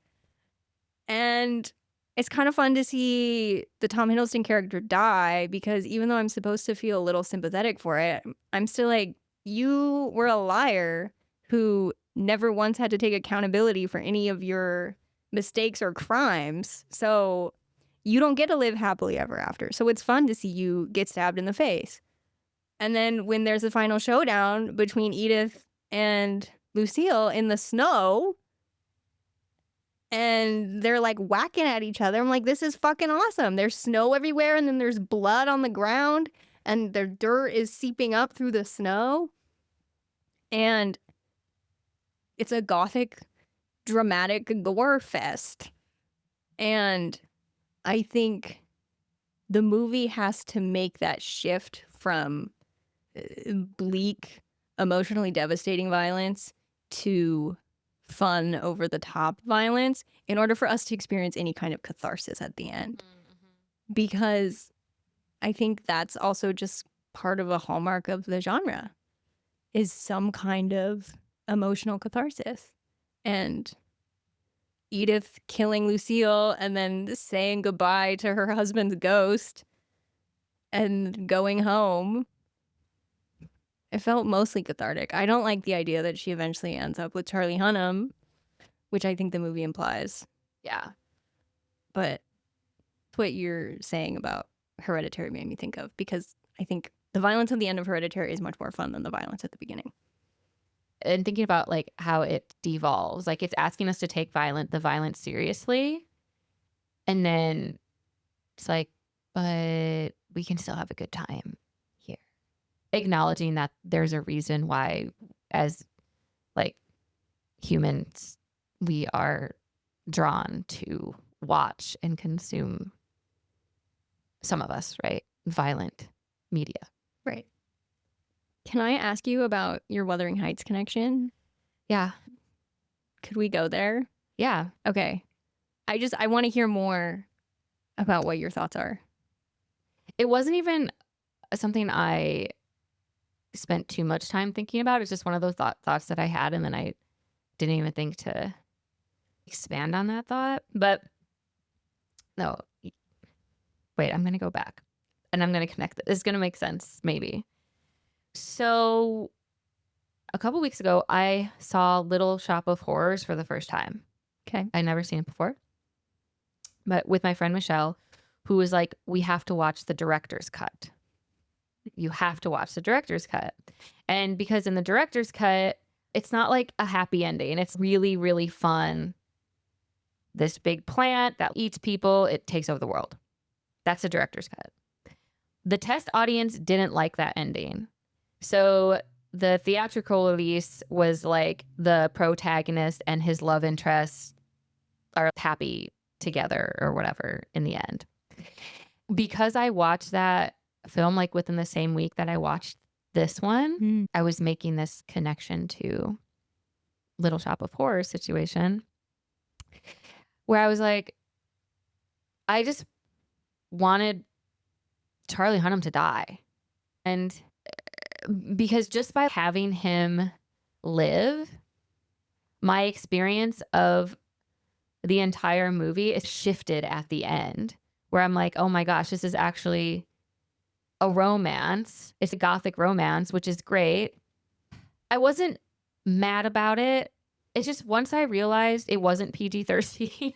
And it's kind of fun to see the Tom Hiddleston character die, because even though I'm supposed to feel a little sympathetic for it, I'm still like, you were a liar who never once had to take accountability for any of your mistakes or crimes. So you don't get to live happily ever after. So it's fun to see you get stabbed in the face. And then when there's a final showdown between Edith and Lucille in the snow, and they're like whacking at each other, I'm like, this is fucking awesome. There's snow everywhere, and then there's blood on the ground, and the dirt is seeping up through the snow. And it's a gothic, dramatic gore fest. And I think the movie has to make that shift from bleak, emotionally devastating violence to fun, over-the-top violence in order for us to experience any kind of catharsis at the end. Mm-hmm. Because I think that's also just part of a hallmark of the genre, is some kind of emotional catharsis. And Edith killing Lucille and then saying goodbye to her husband's ghost and going home, it felt mostly cathartic. I don't like the idea that she eventually ends up with Charlie Hunnam, which I think the movie implies. Yeah. But what you're saying about Hereditary made me think of, because I think the violence at the end of Hereditary is much more fun than the violence at the beginning. And thinking about like how it devolves, like it's asking us to take the violence seriously. And then it's like, but we can still have a good time here. Acknowledging that there's a reason why, as like humans, we are drawn to watch and consume, some of us, right, violent media. Right. Can I ask you about your Wuthering Heights connection? Yeah. Could we go there? Yeah. Okay. I want to hear more about what your thoughts are. It wasn't even something I spent too much time thinking about. It's just one of those thoughts that I had, and then I didn't even think to expand on that thought. But no, wait, I'm going to go back and I'm going to connect it. It's going to make sense, maybe. So a couple weeks ago, I saw Little Shop of Horrors for the first time. Okay. I'd never seen it before. But with my friend Michelle, who was like, we have to watch the director's cut. You have to watch the director's cut. And because in the director's cut, it's not like a happy ending. It's really, really fun. This big plant that eats people, it takes over the world. That's the director's cut. The test audience didn't like that ending. So the theatrical release was like the protagonist and his love interest are happy together or whatever in the end. Because I watched that film like within the same week that I watched this one, I was making this connection to Little Shop of Horrors situation where I was like, I just wanted Charlie Hunnam to die. And because just by having him live, my experience of the entire movie is shifted at the end where I'm like, oh my gosh, this is actually a romance. It's a gothic romance, which is great. I wasn't mad about it. It's just once I realized it wasn't PG-13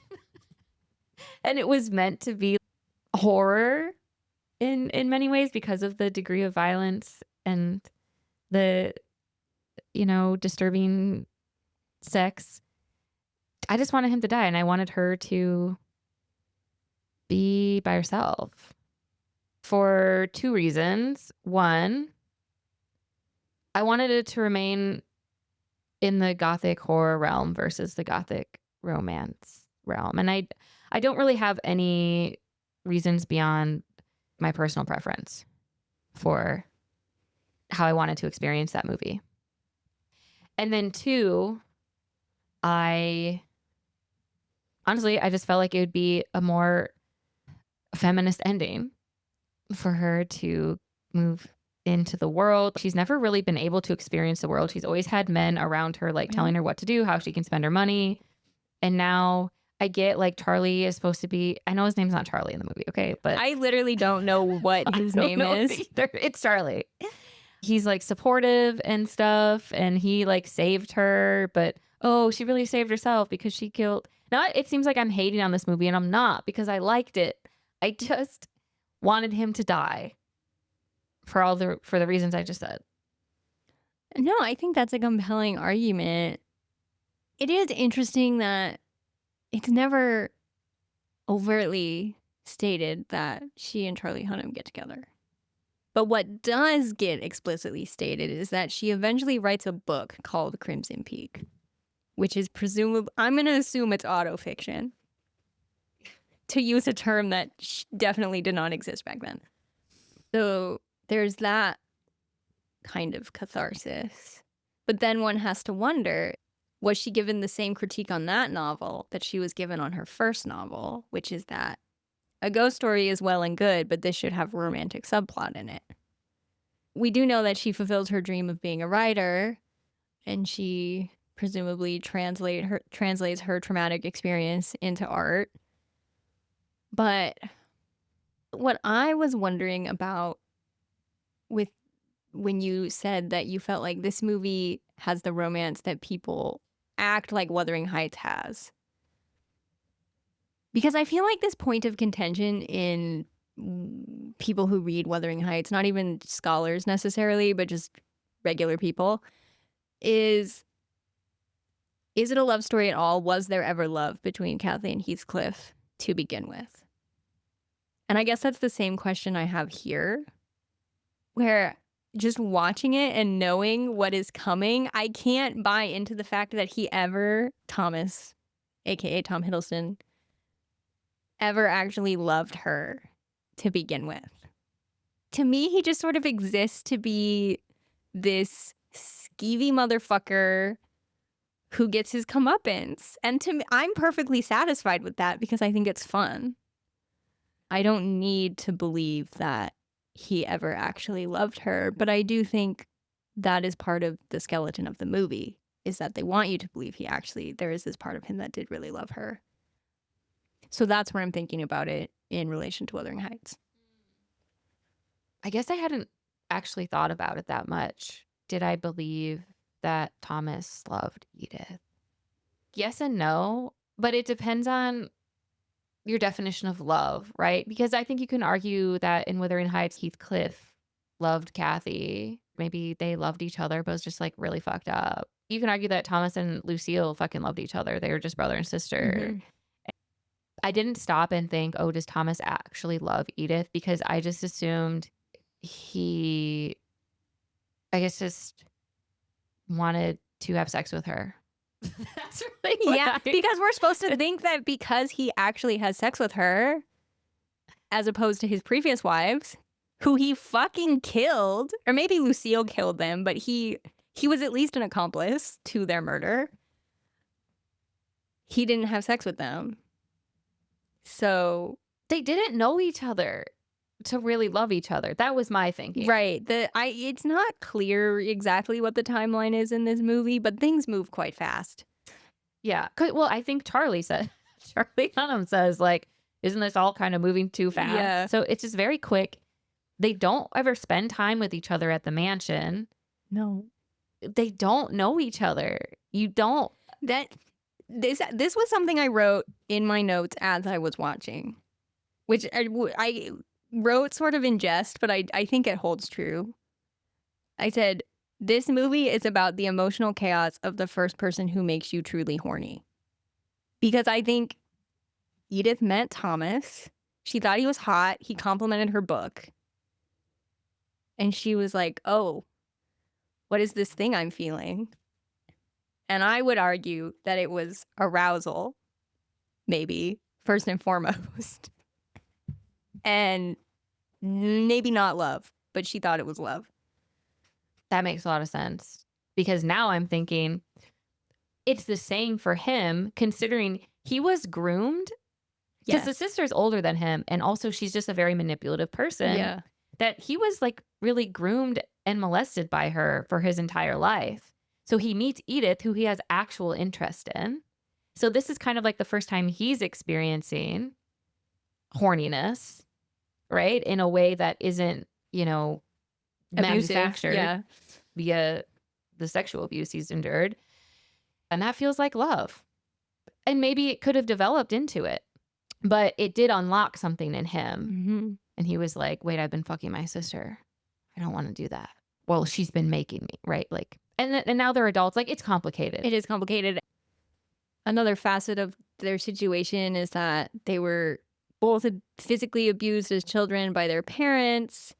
and it was meant to be horror in many ways because of the degree of violence and the, disturbing sex. I just wanted him to die and I wanted her to be by herself for two reasons. One, I wanted it to remain in the gothic horror realm versus the gothic romance realm. And I don't really have any reasons beyond my personal preference for how I wanted to experience that movie. And then two, I just felt like it would be a more feminist ending for her to move into the world. She's never really been able to experience the world. She's always had men around her, like telling her what to do, how she can spend her money. And now I get like Charlie is supposed to be, I know his name's not Charlie in the movie, okay? But I literally don't know what his name is. Either. It's Charlie. He's like supportive and stuff. And he like saved her, but she really saved herself because she killed. Now it seems like I'm hating on this movie and I'm not because I liked it. I just wanted him to die for the reasons I just said. No, I think that's a compelling argument. It is interesting that it's never overtly stated that she and Charlie Hunnam get together. But what does get explicitly stated is that she eventually writes a book called Crimson Peak, which is presumably, I'm going to assume it's autofiction, to use a term that definitely did not exist back then. So there's that kind of catharsis. But then one has to wonder, was she given the same critique on that novel that she was given on her first novel, which is that a ghost story is well and good, but this should have a romantic subplot in it. We do know that she fulfills her dream of being a writer, and she presumably translates her traumatic experience into art. But what I was wondering about with when you said that you felt like this movie has the romance that people act like Wuthering Heights has. Because I feel like this point of contention in people who read Wuthering Heights, not even scholars necessarily, but just regular people, is it a love story at all? Was there ever love between Kathy and Heathcliff to begin with? And I guess that's the same question I have here, where just watching it and knowing what is coming, I can't buy into the fact that Thomas, aka Tom Hiddleston, ever actually loved her to begin with. To me, he just sort of exists to be this skeevy motherfucker who gets his comeuppance. And to me, I'm perfectly satisfied with that because I think it's fun. I don't need to believe that he ever actually loved her, but I do think that is part of the skeleton of the movie, is that they want you to believe there is this part of him that did really love her. So that's where I'm thinking about it in relation to Wuthering Heights. I guess I hadn't actually thought about it that much. Did I believe that Thomas loved Edith? Yes and no, but it depends on your definition of love, right? Because I think you can argue that in Wuthering Heights, Heathcliff loved Kathy, maybe they loved each other, but it was just like really fucked up. You can argue that Thomas and Lucille fucking loved each other. They were just brother and sister. Mhm. I didn't stop and think, oh, does Thomas actually love Edith? Because I just assumed he, I guess, just wanted to have sex with her. That's really what Yeah, I, because we're supposed to think that because he actually has sex with her, as opposed to his previous wives, who he fucking killed, or maybe Lucille killed them, but he was at least an accomplice to their murder. He didn't have sex with them. So, they didn't know each other to really love each other. That was my thinking. right, it's not clear exactly what the timeline is in this movie, but things move quite fast. Yeah. Well, I think Charlie Hunnam says, like, isn't this all kind of moving too fast? Yeah. So it's just very quick. They don't ever spend time with each other at the mansion. No. They don't know each other. You don't. This was something I wrote in my notes as I was watching, which I wrote sort of in jest, but I think it holds true. I said, this movie is about the emotional chaos of the first person who makes you truly horny. Because I think Edith met Thomas. She thought he was hot. He complimented her book. And she was like, oh, what is this thing I'm feeling? And I would argue that it was arousal, maybe, first and foremost. And maybe not love, but she thought it was love. That makes a lot of sense. Because now I'm thinking it's the same for him, considering he was groomed. Because the sister's older than him. And also she's just a very manipulative person. Yeah. That he was like really groomed and molested by her for his entire life. So he meets Edith, who he has actual interest in. So this is kind of like the first time he's experiencing horniness, right? In a way that isn't, Abusive, manufactured via the sexual abuse he's endured. And that feels like love. And maybe it could have developed into it, but it did unlock something in him. Mm-hmm. And he was like, wait, I've been fucking my sister. I don't want to do that. Well, she's been making me, right? Like, and now they're adults. Like, it's complicated. It is complicated. Another facet of their situation is that they were both physically abused as children by their parents.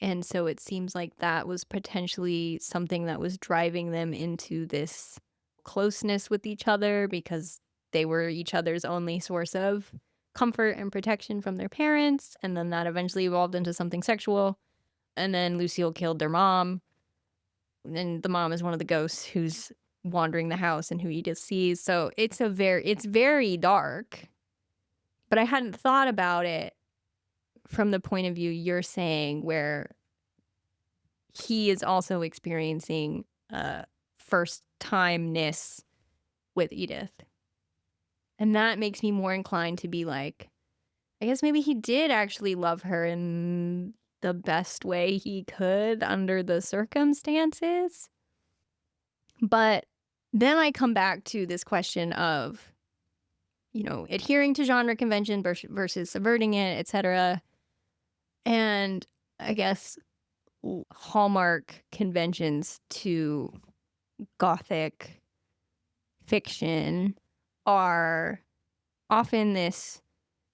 And so it seems like that was potentially something that was driving them into this closeness with each other, because they were each other's only source of comfort and protection from their parents. And then that eventually evolved into something sexual. And then Lucille killed their mom. And the mom is one of the ghosts who's wandering the house and who Edith sees. So it's very dark. But I hadn't thought about it from the point of view you're saying, where he is also experiencing first timeness with Edith. And that makes me more inclined to be like, I guess maybe he did actually love her in the best way he could under the circumstances. But then I come back to this question of, adhering to genre convention versus subverting it, etc. And I guess hallmark conventions to gothic fiction are often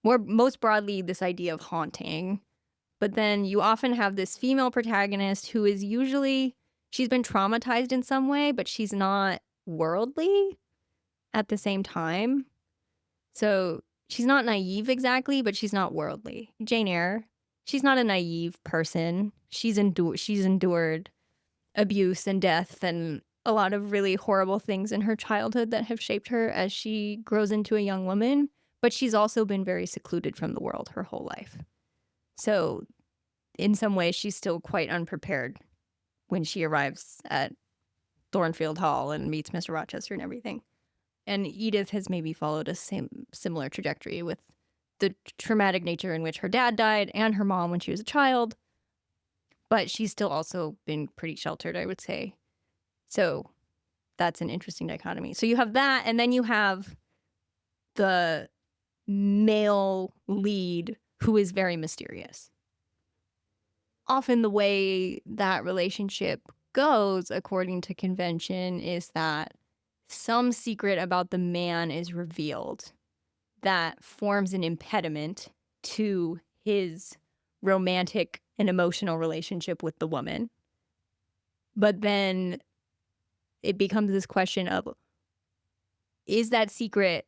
most broadly this idea of haunting. But then you often have this female protagonist who is she's been traumatized in some way, but she's not worldly at the same time. So she's not naive exactly, but she's not worldly. Jane Eyre, she's not a naive person. She's endured abuse and death and a lot of really horrible things in her childhood that have shaped her as she grows into a young woman. But she's also been very secluded from the world her whole life. So in some ways, she's still quite unprepared when she arrives at Thornfield Hall and meets Mr. Rochester and everything. And Edith has maybe followed a similar trajectory with the traumatic nature in which her dad died and her mom when she was a child. But she's still also been pretty sheltered, I would say. So that's an interesting dichotomy. So you have that, and then you have the male lead who is very mysterious. often the way that relationship goes, according to convention, is that some secret about the man is revealed that forms an impediment to his romantic and emotional relationship with the woman. But then it becomes this question of, is that secret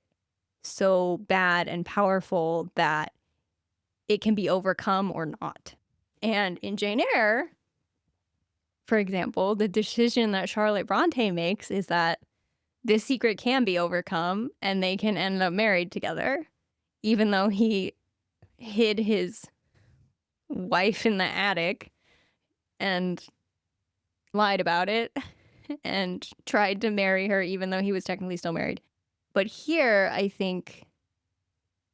so bad and powerful that it can be overcome or not? And in Jane Eyre, for example, the decision that Charlotte Brontë makes is that this secret can be overcome and they can end up married together, even though he hid his wife in the attic and lied about it and tried to marry her even though he was technically still married. But here, I think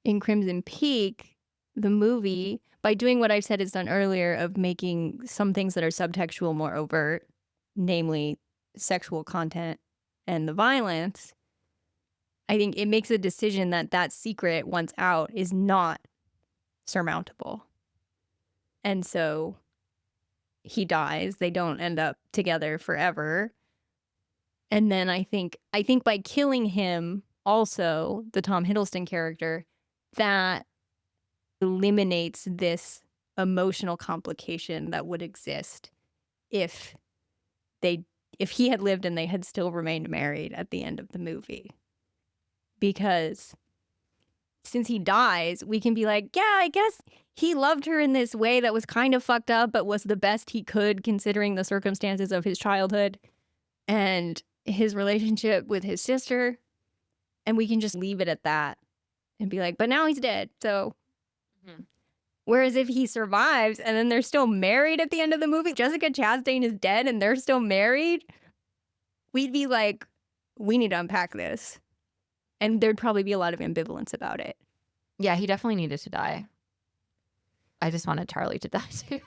in Crimson Peak, the movie, by doing what I said is done earlier of making some things that are subtextual more overt, namely sexual content and the violence, I think it makes a decision that that secret, once out, is not surmountable. And so he dies. They don't end up together forever. And then I think by killing him, also the Tom Hiddleston character, that eliminates this emotional complication that would exist if he had lived and they had still remained married at the end of the movie. Because since he dies, we can be like, yeah, I guess he loved her in this way that was kind of fucked up, but was the best he could considering the circumstances of his childhood and his relationship with his sister. And we can just leave it at that and be like, but now he's dead. So, whereas if he survives and then they're still married at the end of the movie, Jessica Chastain is dead and they're still married, we'd be like, we need to unpack this. And there'd probably be a lot of ambivalence about it. Yeah, he definitely needed to die. I just wanted Charlie to die too.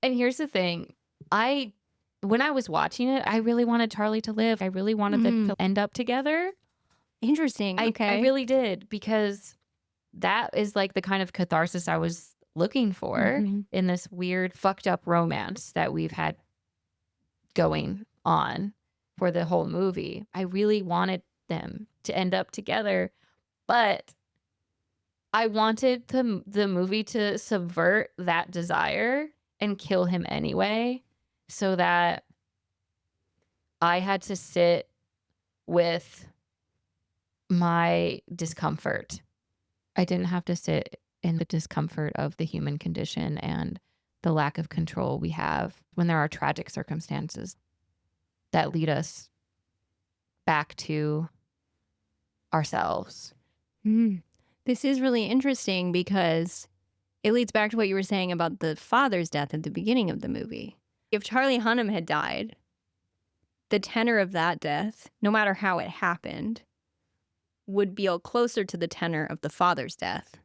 And here's the thing. When I was watching it, I really wanted Charlie to live. I really wanted them to end up together. Interesting. Okay. I really did, because that is like the kind of catharsis I was looking for in this weird, fucked up romance that we've had going on for the whole movie. I really wanted them to end up together, but I wanted the movie to subvert that desire and kill him anyway, so that I had to sit with my discomfort. I didn't have to sit in the discomfort of the human condition and the lack of control we have when there are tragic circumstances that lead us back to ourselves. This is really interesting because it leads back to what you were saying about the father's death at the beginning of the movie. If Charlie Hunnam had died, the tenor of that death, no matter how it happened, would be closer to the tenor of the father's death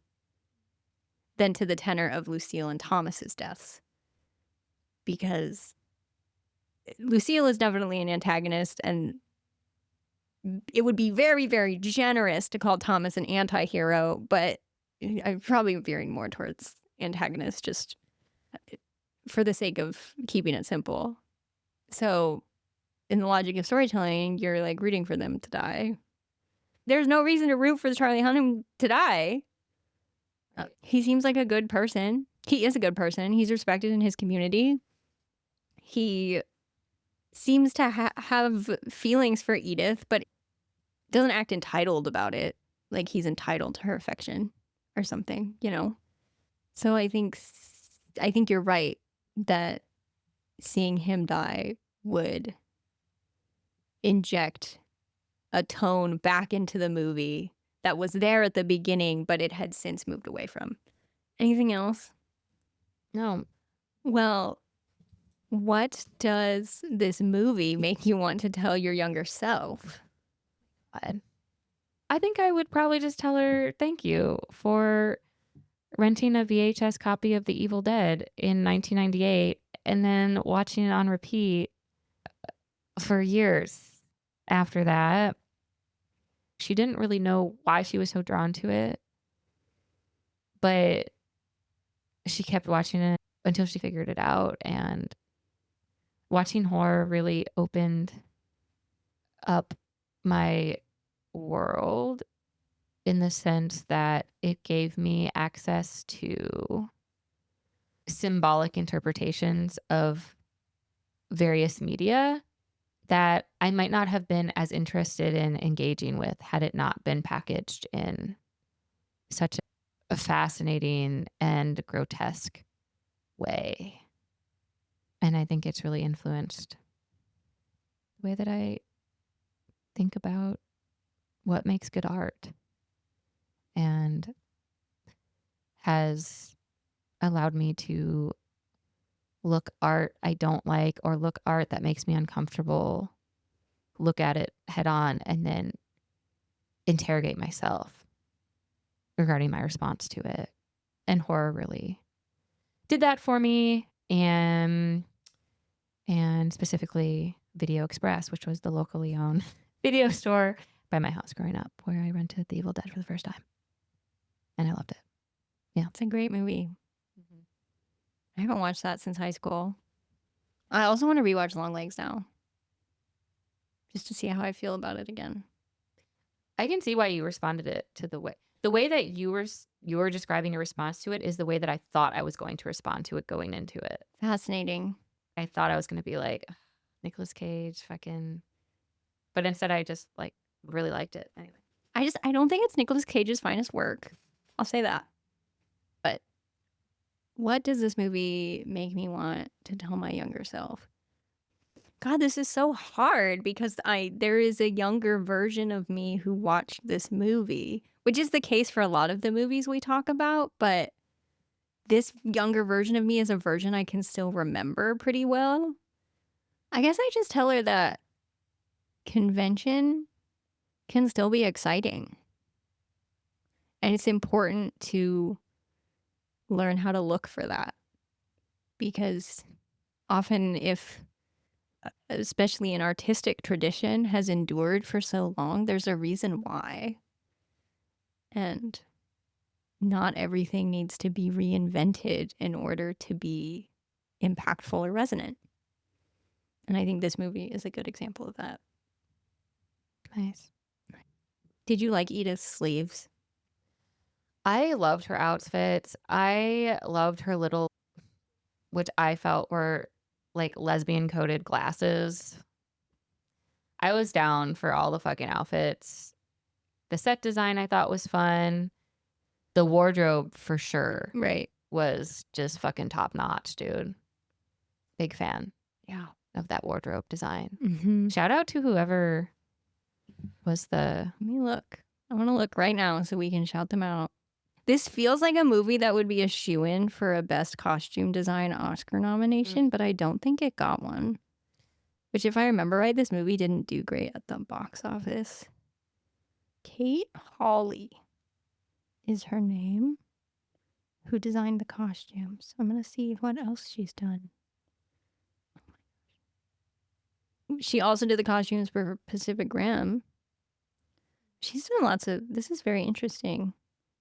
than to the tenor of Lucille and Thomas's deaths. Because Lucille is definitely an antagonist, and it would be very, very generous to call Thomas an anti-hero, but I'm probably veering more towards antagonist just for the sake of keeping it simple. So in the logic of storytelling, you're like rooting for them to die. There's no reason to root for Charlie Hunnam to die. He seems like a good person. He is a good person. He's respected in his community. He seems to have feelings for Edith, but doesn't act entitled about it. Like he's entitled to her affection or something, you know? So I think you're right that seeing him die would inject a tone back into the movie that was there at the beginning, but it had since moved away from. Anything else? No. Well, what does this movie make you want to tell your younger self? I think I would probably just tell her thank you for renting a VHS copy of The Evil Dead in 1998 and then watching it on repeat for years after that. She didn't really know why she was so drawn to it, but she kept watching it until she figured it out. And watching horror really opened up my world in the sense that it gave me access to symbolic interpretations of various media that I might not have been as interested in engaging with had it not been packaged in such a fascinating and grotesque way. And I think it's really influenced the way that I think about what makes good art and has allowed me to look art I don't like or look art that makes me uncomfortable, look at it head on, and then interrogate myself regarding my response to it. And horror really did that for me. And specifically Video Express, which was the locally owned video store by my house growing up, where I rented The Evil Dead for the first time. And I loved it. Yeah. It's a great movie. I haven't watched that since high school. I also want to rewatch Longlegs now, just to see how I feel about it again. I can see why you responded it to the way that you were describing your response to it is the way that I thought I was going to respond to it going into it. Fascinating. I thought I was going to be like, Nicolas Cage, fucking, but instead I just like really liked it anyway. I don't think it's Nicolas Cage's finest work. I'll say that. But what does this movie make me want to tell my younger self? God, this is so hard because there is a younger version of me who watched this movie, which is the case for a lot of the movies we talk about, but this younger version of me is a version I can still remember pretty well. I guess I just tell her that convention can still be exciting. And it's important to learn how to look for that. Because often especially an artistic tradition has endured for so long, there's a reason why. And not everything needs to be reinvented in order to be impactful or resonant. And I think this movie is a good example of that. Nice. Did you like Edith's sleeves? I loved her outfits. I loved her little, which I felt were like lesbian coated glasses. I was down for all the fucking outfits. The set design I thought was fun. The wardrobe for sure Right. was just fucking top notch, dude. Big fan. Yeah. Of that wardrobe design. Mm-hmm. Shout out to whoever was the... Let me look. I want to look right now so we can shout them out. This feels like a movie that would be a shoo-in for a Best Costume Design Oscar nomination, but I don't think it got one. Which, if I remember right, this movie didn't do great at the box office. Kate Hawley is her name, who designed the costumes. I'm going to see what else she's done. She also did the costumes for Pacific Rim. She's done lots of... This is very interesting.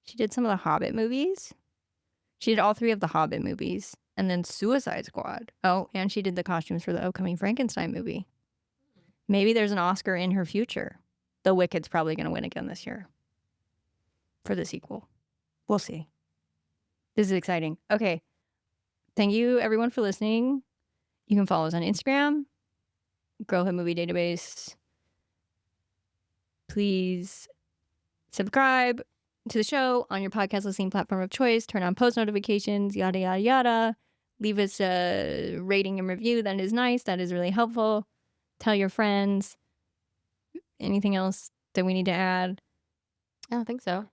She did some of the Hobbit movies. She did all 3 of the Hobbit movies. And then Suicide Squad. Oh, and she did the costumes for the upcoming Frankenstein movie. Maybe there's an Oscar in her future. The Wicked's probably going to win again this year. For the sequel. We'll see. This is exciting. Okay. Thank you, everyone, for listening. You can follow us on Instagram. Girlhood Movie Database. Please subscribe to the show on your podcast listening platform of choice. Turn on post notifications, yada, yada, yada. Leave us a rating and review. That is nice. That is really helpful. Tell your friends. Anything else that we need to add? I don't think so.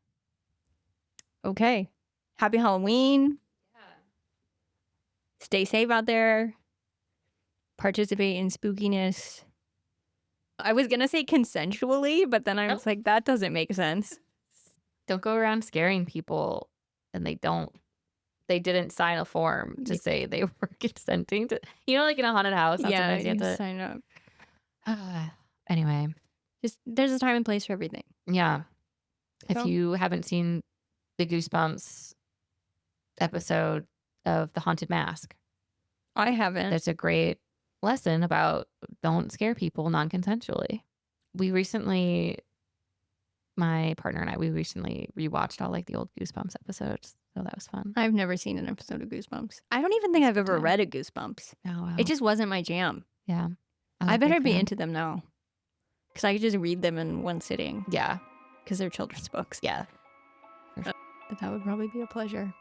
Okay. Happy Halloween. Yeah. Stay safe out there. Participate in spookiness. I was going to say consensually, but then I was like, that doesn't make sense. Don't go around scaring people and they didn't sign a form to say they were consenting to, like in a haunted house. Yeah, you have to sign up. Anyway. Just there's a time and place for everything. Yeah. So. If you haven't seen the Goosebumps episode of The Haunted Mask. I haven't. That's a great lesson about don't scare people non-consensually. My partner and I, we recently rewatched all like the old Goosebumps episodes. So that was fun. I've never seen an episode of Goosebumps. I don't even think I've ever read a Goosebumps. Oh, wow. It just wasn't my jam. Yeah. I better be into them now. Because I could just read them in one sitting. Yeah. Because they're children's books. Yeah. But that would probably be a pleasure.